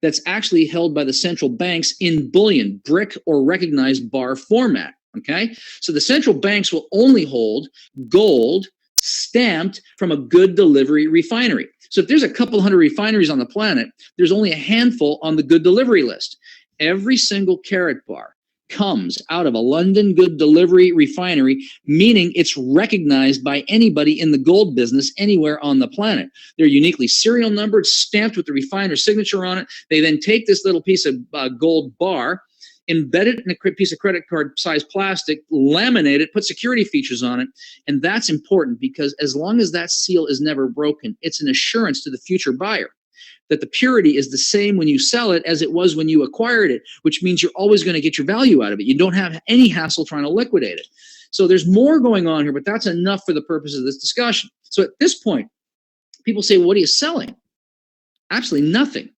that's actually held by the central banks in bullion, brick, or recognized bar format, okay? So the central banks will only hold gold stamped from a good delivery refinery. So if there's a couple hundred refineries on the planet, there's only a handful on the good delivery list. Every single Karatbar comes out of a London good delivery refinery, meaning it's recognized by anybody in the gold business anywhere on the planet. They're uniquely serial numbered, stamped with the refiner's signature on it. They then take this little piece of gold bar, embed it in a piece of credit card size plastic, laminate it, put security features on it. And that's important because as long as that seal is never broken, it's an assurance to the future buyer that the purity is the same when you sell it as it was when you acquired it, which means you're always going to get your value out of it. You don't have any hassle trying to liquidate it. So there's more going on here, but that's enough for the purpose of this discussion. So at this point, people say, well, what are you selling? Absolutely nothing.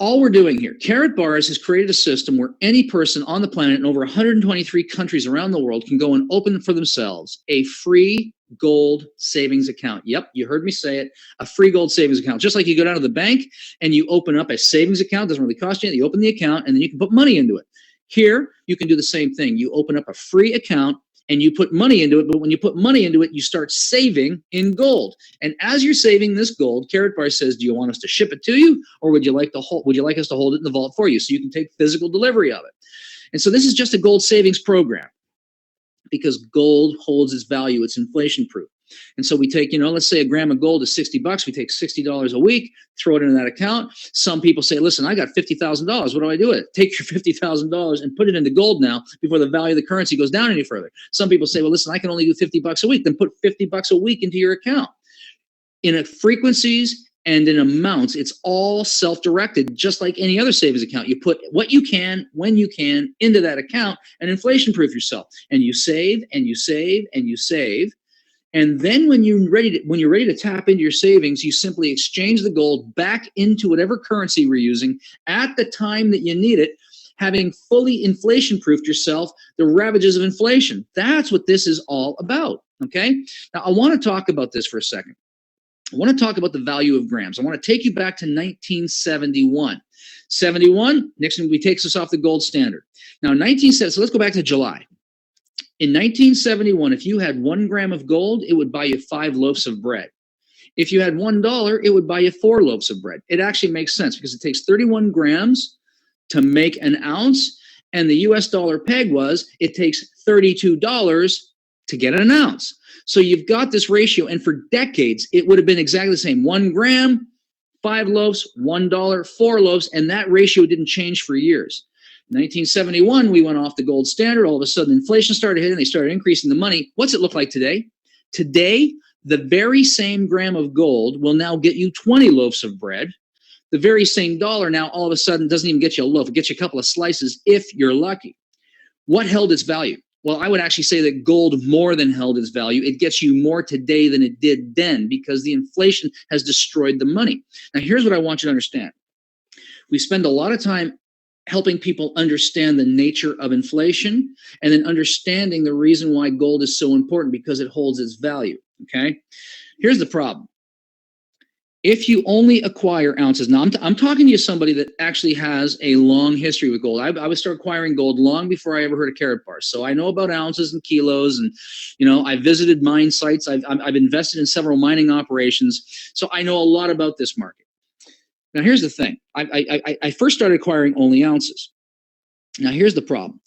All we're doing here, Karatbars has created a system where any person on the planet in over 123 countries around the world can go and open for themselves a free gold savings account. Yep, you heard me say it, a free gold savings account. Just like you go down to the bank and you open up a savings account, doesn't really cost you anything. You open the account and then you can put money into it. Here, you can do the same thing. You open up a free account and you put money into it, but when you put money into it, you start saving in gold. And as you're saving this gold, Karatbars says, do you want us to ship it to you, or would you like us to hold it in the vault for you so you can take physical delivery of it? And so this is just a gold savings program because gold holds its value, it's inflation proof. And so we take, let's say a gram of gold is $60. We take $60 a week, throw it into that account. Some people say, listen, I got $50,000. What do I do with it? Take your $50,000 and put it into gold now before the value of the currency goes down any further. Some people say, well, listen, I can only do $50 a week. Then put $50 a week into your account. In frequencies and in amounts, it's all self-directed, just like any other savings account. You put what you can, when you can, into that account and inflation-proof yourself. And you save, and you save, and you save. And then when you're ready to tap into your savings, you simply exchange the gold back into whatever currency we're using at the time that you need it, having fully inflation-proofed yourself the ravages of inflation. That's what this is all about, okay? Now, I want to talk about this for a second. I want to talk about the value of grams. I want to take you back to 1971. 71, Nixon takes us off the gold standard. Now, 1970, so let's go back to July. In 1971, if you had 1 gram of gold, it would buy you 5 loaves of bread. If you had $1, it would buy you 4 loaves of bread. It actually makes sense because it takes 31 grams to make an ounce, and the US dollar peg was, it takes $32 to get an ounce. So you've got this ratio, and for decades, it would have been exactly the same. 1 gram, 5 loaves, $1, 4 loaves, and that ratio didn't change for years. In 1971, we went off the gold standard. All of a sudden, inflation started hitting. They started increasing the money. What's it look like today? Today, the very same gram of gold will now get you 20 loaves of bread. The very same dollar now all of a sudden doesn't even get you a loaf. It gets you a couple of slices if you're lucky. What held its value? Well, I would actually say that gold more than held its value. It gets you more today than it did then because the inflation has destroyed the money. Now, here's what I want you to understand. We spend a lot of time helping people understand the nature of inflation and then understanding the reason why gold is so important because it holds its value, okay? Here's the problem. If you only acquire ounces, now I'm talking to you somebody that actually has a long history with gold. I would start acquiring gold long before I ever heard of Karatbars. So I know about ounces and kilos, and I visited mine sites. I've invested in several mining operations, so I know a lot about this market. Now here's the thing. I first started acquiring only ounces. Now here's the problem.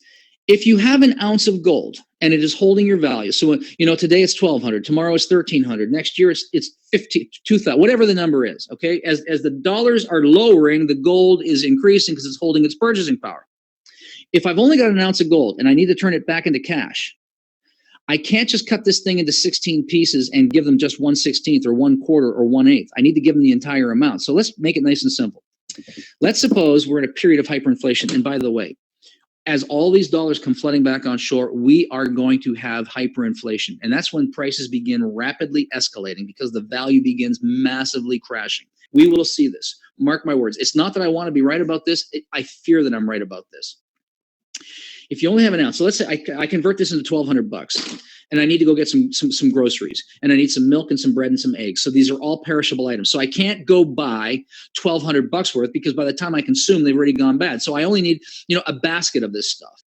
If you have an ounce of gold and it is holding your value, so today it's 1,200, tomorrow it's 1,300, next year it's 2,000, whatever the number is. Okay, as the dollars are lowering, the gold is increasing because it's holding its purchasing power. If I've only got an ounce of gold and I need to turn it back into cash, I can't just cut this thing into 16 pieces and give them just 1/16 or 1/4 or 1/8. I need to give them the entire amount. So let's make it nice and simple. Let's suppose we're in a period of hyperinflation, and by the way, as all these dollars come flooding back on shore, we are going to have hyperinflation. And that's when prices begin rapidly escalating because the value begins massively crashing. We will see this. Mark my words. It's not that I want to be right about this. I fear that I'm right about this. If you only have an ounce, so let's say I convert this into $1,200 and I need to go get some groceries and I need some milk and some bread and some eggs. So these are all perishable items. So I can't go buy $1,200 worth because by the time I consume, they've already gone bad. So I only need, a basket of this stuff.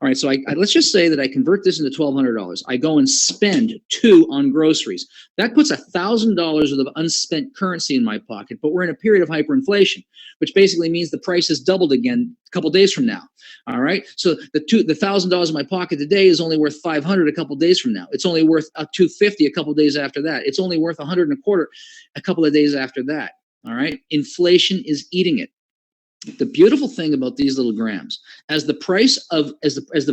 All right, so let's just say that I convert this into $1,200. I go and spend $2 on groceries. That puts $1,000 worth of unspent currency in my pocket, but we're in a period of hyperinflation, which basically means the price has doubled again a couple days from now. All right, so the $1,000 in my pocket today is only worth $500 a couple days from now. It's only worth $250 a couple days after that. It's only worth $125 a couple of days after that. All right, inflation is eating it. The beautiful thing about these little grams, as the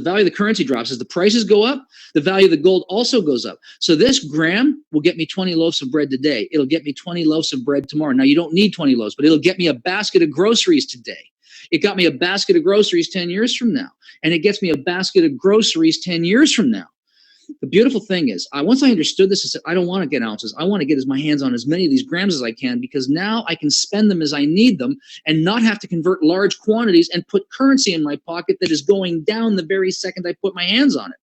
value of the currency drops, as the prices go up, the value of the gold also goes up. So this gram will get me 20 loaves of bread today. It'll get me 20 loaves of bread tomorrow. Now you don't need 20 loaves, but it'll get me a basket of groceries today. It got me a basket of groceries 10 years from now, and it gets me a basket of groceries 10 years from now. The beautiful thing is, once I understood this, I said, I don't want to get ounces. I want to get my hands on as many of these grams as I can because now I can spend them as I need them and not have to convert large quantities and put currency in my pocket that is going down the very second I put my hands on it.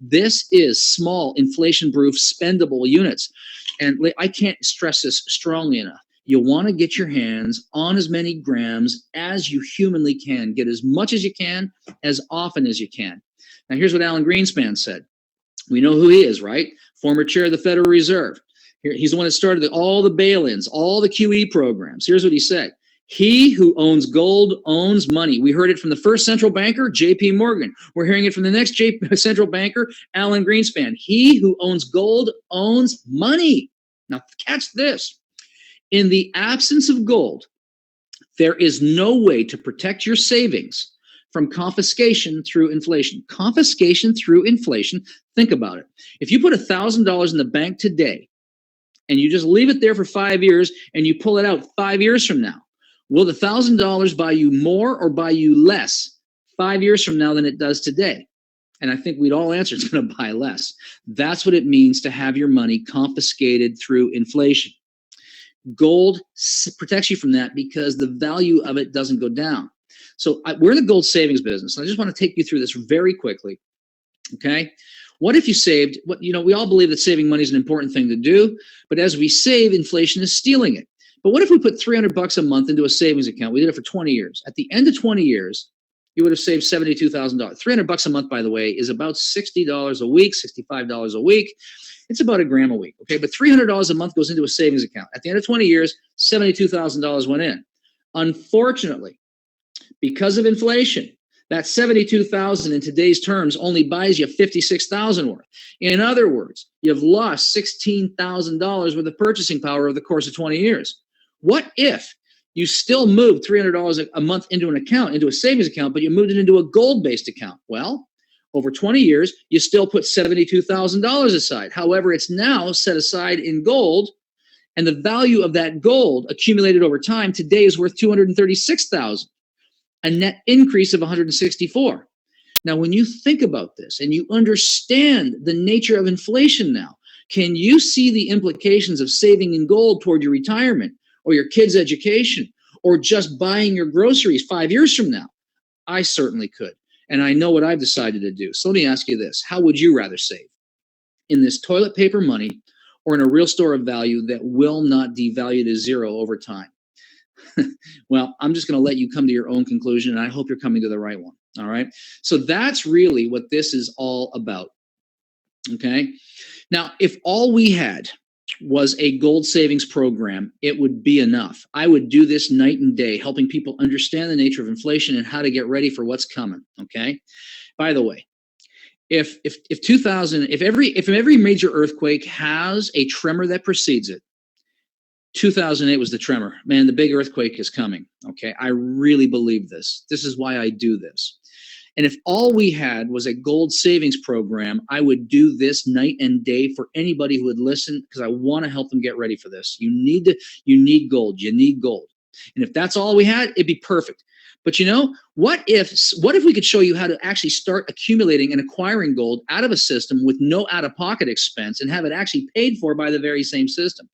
This is small, inflation-proof, spendable units. And I can't stress this strongly enough. You want to get your hands on as many grams as you humanly can. Get as much as you can, as often as you can. Now, here's what Alan Greenspan said. We know who he is, right? Former chair of the Federal Reserve. He's the one that started all the bail-ins, all the QE programs. Here's what he said. He who owns gold owns money. We heard it from the first central banker, J.P. Morgan. We're hearing it from the next central banker, Alan Greenspan. He who owns gold owns money. Now, catch this. In the absence of gold, there is no way to protect your savings from confiscation through inflation. Confiscation through inflation. Think about it. If you put $1,000 in the bank today and you just leave it there for 5 years and you pull it out 5 years from now, will the $1,000 buy you more or buy you less 5 years from now than it does today? And I think we'd all answer it's going to buy less. That's what it means to have your money confiscated through inflation. Gold protects you from that because the value of it doesn't go down. So we're in the gold savings business. And I just want to take you through this very quickly. Okay. What if you saved, we all believe that saving money is an important thing to do, but as we save, inflation is stealing it. But what if we put $300 a month into a savings account? We did it for 20 years. At the end of 20 years, you would have saved $72,000. $300 a month, by the way, is about $60 a week, $65 a week. It's about $1 a week. Okay. But $300 a month goes into a savings account. At the end of 20 years, $72,000 went in. Unfortunately, because of inflation, That 72,000 in today's terms only buys you 56,000 worth. In other words, you've lost $16,000 worth of purchasing power over the course of 20 years. What if you still moved $300 a month into an account, into a savings account, but you moved it into a gold-based account? Well, over 20 years, you still put $72,000 aside. However, it's now set aside in gold, and the value of that gold accumulated over time today is worth $236,000, a net increase of 164. Now, when you think about this and you understand the nature of inflation now, can you see the implications of saving in gold toward your retirement or your kids' education or just buying your groceries 5 years from now? I certainly could. And I know what I've decided to do. So let me ask you this. How would you rather save? In this toilet paper money or in a real store of value that will not devalue to zero over time? Well, I'm just going to let you come to your own conclusion, and I hope you're coming to the right one. All right. So that's really what this is all about. Okay. Now, if all we had was a gold savings program, it would be enough. I would do this night and day, helping people understand the nature of inflation and how to get ready for what's coming. Okay. By the way, if every major earthquake has a tremor that precedes it, 2008 was the tremor. Man, the big earthquake is coming. Okay. I really believe this. This is why I do this. And if all we had was a gold savings program, I would do this night and day for anybody who would listen, because I want to help them get ready for this. You need gold. You need gold. And if that's all we had, it'd be perfect. But what if we could show you how to actually start accumulating and acquiring gold out of a system with no out-of-pocket expense and have it actually paid for by the very same system?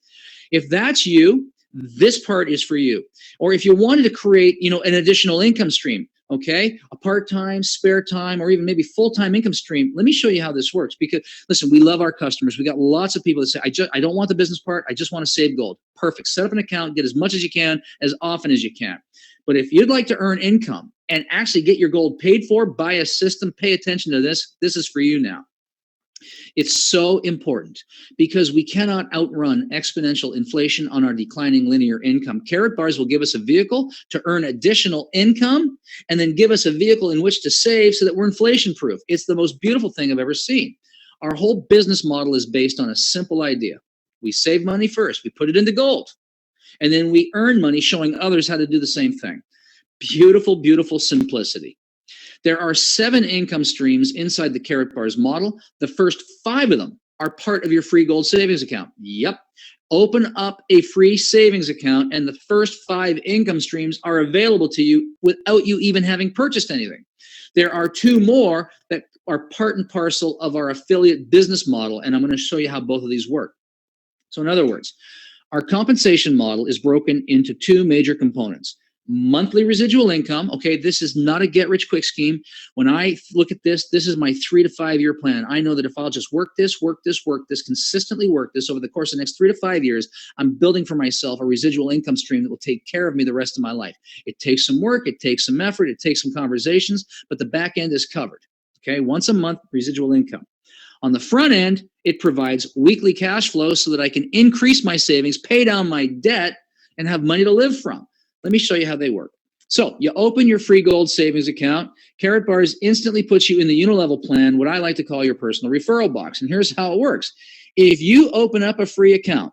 If that's you, this part is for you. Or if you wanted to create, an additional income stream, okay, a part-time, spare time, or even maybe full-time income stream, let me show you how this works. Because listen, we love our customers. We got lots of people that say, I don't want the business part. I just want to save gold. Perfect. Set up an account, get as much as you can, as often as you can. But if you'd like to earn income and actually get your gold paid for by a system, pay attention to this. This is for you now. It's so important because we cannot outrun exponential inflation on our declining linear income. Karatbars will give us a vehicle to earn additional income and then give us a vehicle in which to save so that we're inflation proof. It's the most beautiful thing I've ever seen. Our whole business model is based on a simple idea. We save money first. We put it into gold. And then we earn money showing others how to do the same thing. Beautiful, beautiful simplicity. There are 7 income streams inside the Karatbars model. The first 5 of them are part of your free gold savings account. Yep. Open up a free savings account, and the first 5 income streams are available to you without you even having purchased anything. There are 2 more that are part and parcel of our affiliate business model, and I'm going to show you how both of these work. So in other words, our compensation model is broken into 2 major components. Monthly residual income. Okay, this is not a get-rich-quick scheme. When I look at this, this is my 3 to 5 year plan. I know that if I'll just work this, consistently work this over the course of the next 3 to 5 years, I'm building for myself a residual income stream that will take care of me the rest of my life. It takes some work, it takes some effort, it takes some conversations, but the back end is covered. Okay, once a month, residual income. On the front end, it provides weekly cash flow so that I can increase my savings, pay down my debt, and have money to live from. Let me show you how they work. So you open your free gold savings account. Karatbars instantly puts you in the unilevel plan, what I like to call your personal referral box. And here's how it works. If you open up a free account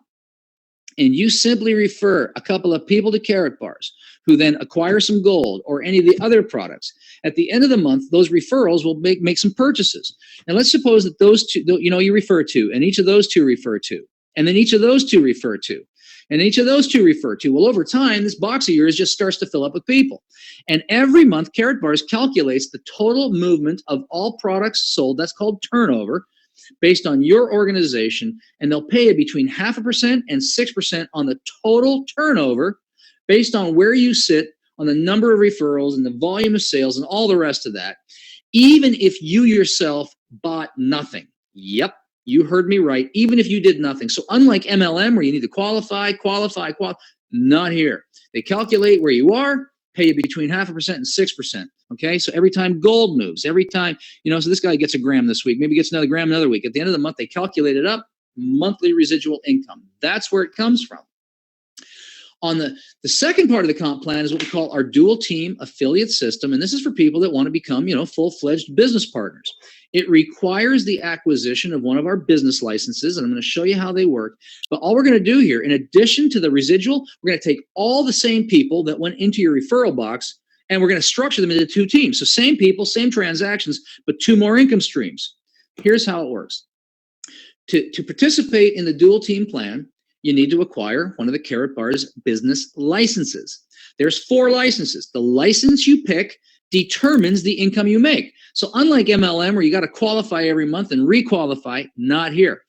and you simply refer a couple of people to Karatbars who then acquire some gold or any of the other products, at the end of the month, those referrals will make some purchases. And let's suppose that those 2, you refer to, and each of those 2 refer to, and then each of those 2 refer to. And each of those 2 refer to. Well, over time, this box of yours just starts to fill up with people. And every month, Karatbars calculates the total movement of all products sold, that's called turnover, based on your organization, and they'll pay you between 0.5% and 6% on the total turnover based on where you sit on the number of referrals and the volume of sales and all the rest of that, even if you yourself bought nothing. Yep. You heard me right, even if you did nothing. So unlike MLM, where you need to qualify, not here. They calculate where you are, pay you between 0.5% and 6%. Okay, so every time gold moves, every time, so this guy gets a gram this week, maybe gets another gram another week. At the end of the month, they calculate it up, monthly residual income. That's where it comes from. On the second part of the comp plan is what we call our dual team affiliate system. And this is for people that want to become, full-fledged business partners. It requires the acquisition of one of our business licenses, and I'm going to show you how they work. But all we're going to do here, in addition to the residual, we're going to take all the same people that went into your referral box, and we're going to structure them into 2 teams. So same people, same transactions, but 2 more income streams. Here's how it works. To participate in the dual team plan, you need to acquire one of the Karatbars business licenses. There's 4 licenses. The license you pick determines the income you make. So unlike MLM, where you got to qualify every month and requalify, not here.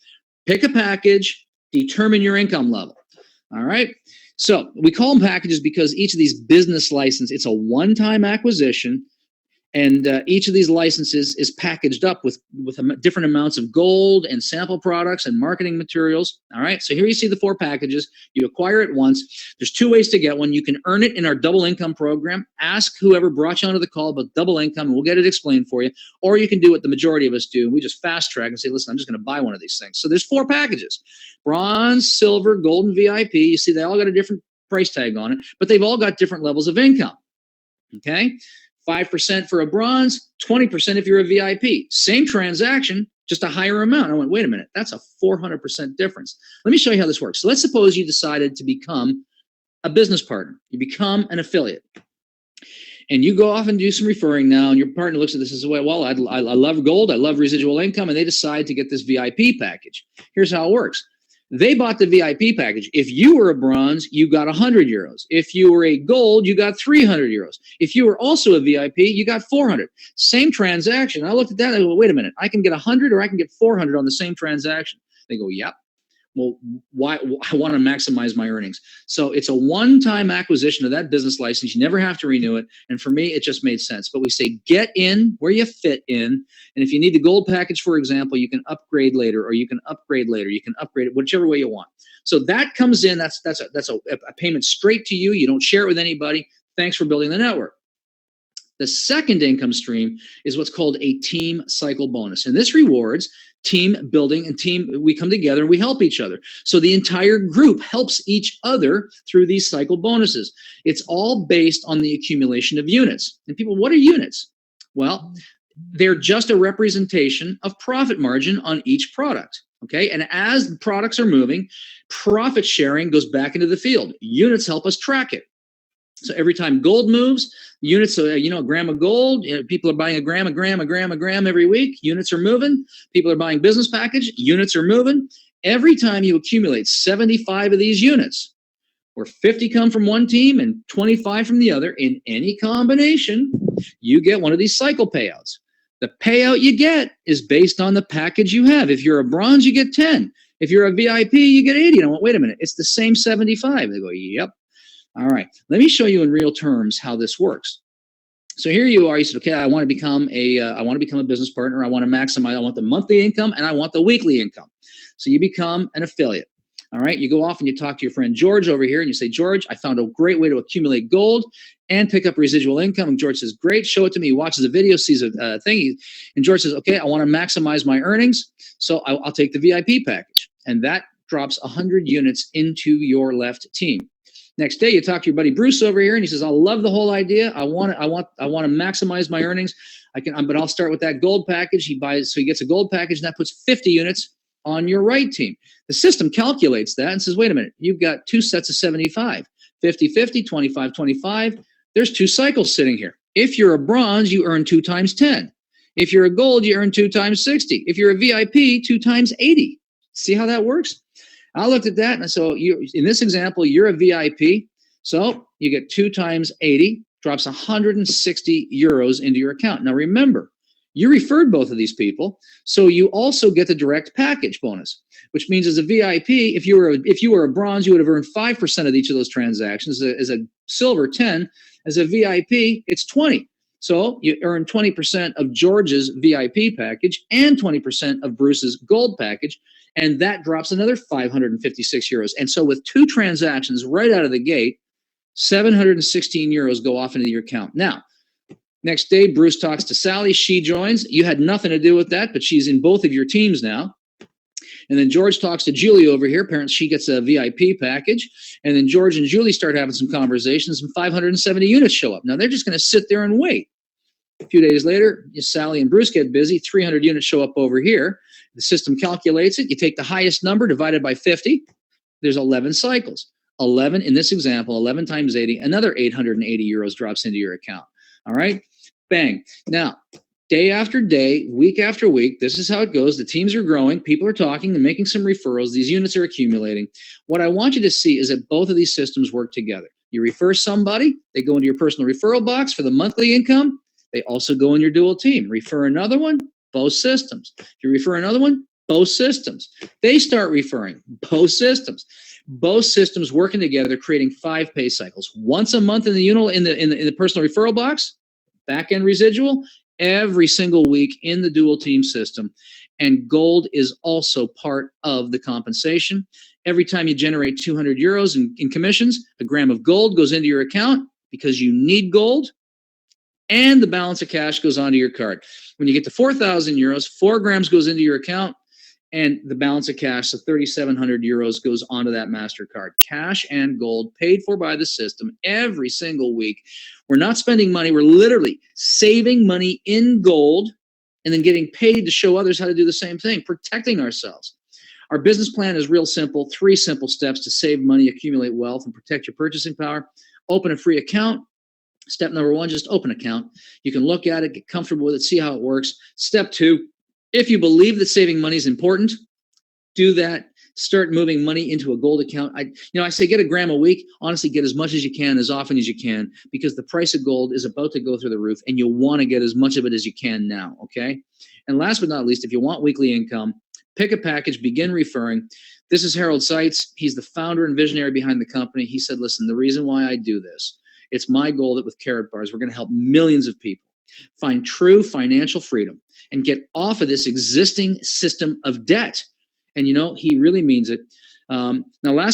Pick a package, determine your income level. All right. So we call them packages because each of these business licenses, it's a one-time acquisition. And each of these licenses is packaged up with different amounts of gold and sample products and marketing materials. All right, so here you see the 4 packages. You acquire it once. There's 2 ways to get one. You can earn it in our double income program. Ask whoever brought you onto the call about double income, and we'll get it explained for you. Or you can do what the majority of us do. We just fast track and say, listen, I'm just going to buy one of these things. So there's 4 packages: bronze, silver, gold, and VIP. You see they all got a different price tag on it, but they've all got different levels of income. Okay? 5% for a bronze, 20% if you're a VIP. Same transaction, just a higher amount. I went, wait a minute, that's a 400% difference. Let me show you how this works. So let's suppose you decided to become a business partner. You become an affiliate. And you go off and do some referring now, and your partner looks at this and says, well, I love gold, I love residual income, and they decide to get this VIP package. Here's how it works. They bought the VIP package. If you were a bronze, you got 100 euros. If you were a gold, you got 300 euros. If you were also a VIP, you got 400. Same transaction. I looked at that and I go, wait a minute, I can get 100 or I can get 400 on the same transaction. They go, yep. Well, why? I want to maximize my earnings. So it's a one-time acquisition of that business license. You never have to renew it. And for me, it just made sense. But we say get in where you fit in. And if you need the gold package, for example, you can upgrade later, or you can upgrade later. You can upgrade it whichever way you want. So that comes in. That's a payment straight to you. You don't share it with anybody. Thanks for building the network. The second income stream is what's called a team cycle bonus. And this rewards team building and we come together and we help each other. So the entire group helps each other through these cycle bonuses. It's all based on the accumulation of units. And people, what are units? Well, they're just a representation of profit margin on each product. Okay. And as the products are moving, profit sharing goes back into the field. Units help us track it. So every time gold moves, units, a gram of gold, people are buying a gram every week. Units are moving. People are buying business package. Units are moving. Every time you accumulate 75 of these units, where 50 come from one team and 25 from the other, in any combination, you get one of these cycle payouts. The payout you get is based on the package you have. If you're a bronze, you get 10. If you're a VIP, you get 80. And I went, wait a minute, it's the same 75. They go, yep. All right, let me show you in real terms how this works. So here you are. You said, okay, I want to become a business partner. I want to maximize. I want the monthly income and I want the weekly income. So you become an affiliate. All right, you go off and you talk to your friend George over here, and you say, George, I found a great way to accumulate gold and pick up residual income. And George says, great, show it to me. He watches a video, sees a thing, and George says, okay, I want to maximize my earnings, so I'll take the VIP package, and that drops 100 units into your left team. Next day, you talk to your buddy Bruce over here, and he says, "I love the whole idea. I want to maximize my earnings. But I'll start with that gold package." He gets a gold package, and that puts 50 units on your right team. The system calculates that and says, "Wait a minute, you've got 2 sets of 75, 50-50, 25-25. There's 2 cycles sitting here. If you're a bronze, you earn 2 times 10. If you're a gold, you earn 2 times 60. If you're a VIP, 2 times 80. See how that works?" I looked at that, and so in this example, you're a VIP, so you get 2 times 80, drops 160 euros into your account. Now remember, you referred both of these people, so you also get the direct package bonus, which means as a VIP, if you were a bronze, you would have earned 5% of each of those transactions. As a silver, 10. As a VIP, it's 20. So you earn 20% of George's VIP package and 20% of Bruce's gold package. And that drops another 556 euros. And so with 2 transactions right out of the gate, 716 euros go off into your account. Now, next day, Bruce talks to Sally. She joins. You had nothing to do with that, but she's in both of your teams now. And then George talks to Julie over here. Apparently she gets a VIP package. And then George and Julie start having some conversations, and 570 units show up. Now they're just going to sit there and wait. A few days later, Sally and Bruce get busy. 300 units show up over here. The system calculates it. You take the highest number divided by 50. There's 11 cycles. 11, in this example, 11 times 80, another 880 euros drops into your account. All right? Bang. Now, day after day, week after week, this is how it goes. The teams are growing. People are talking and making some referrals. These units are accumulating. What I want you to see is that both of these systems work together. You refer somebody, they go into your personal referral box for the monthly income. They also go in your dual team. Refer another one, both systems. If you refer another one, both systems. They start referring, both systems. Both systems working together, creating 5 pay cycles. Once a month in the unit, in the personal referral box, back end residual, every single week in the dual team system. And gold is also part of the compensation. Every time you generate 200 euros in commissions, a gram of gold goes into your account because you need gold. And the balance of cash goes onto your card. When you get to 4,000 euros, 4 grams goes into your account, and the balance of cash, so 3,700 euros, goes onto that MasterCard. Cash and gold paid for by the system every single week. We're not spending money. We're literally saving money in gold and then getting paid to show others how to do the same thing, protecting ourselves. Our business plan is real simple. 3 simple steps to save money, accumulate wealth, and protect your purchasing power. Open a free account. Step number 1, just open an account. You can look at it, get comfortable with it, see how it works. Step 2, if you believe that saving money is important, do that. Start moving money into a gold account. I say get a gram a week. Honestly, get as much as you can, as often as you can, because the price of gold is about to go through the roof, and you'll want to get as much of it as you can now, okay? And last but not least, if you want weekly income, pick a package, begin referring. This is Harold Seitz. He's the founder and visionary behind the company. He said, listen, the reason why I do this, it's my goal that with Karatbars, we're going to help millions of people find true financial freedom and get off of this existing system of debt. And he really means it. Now, last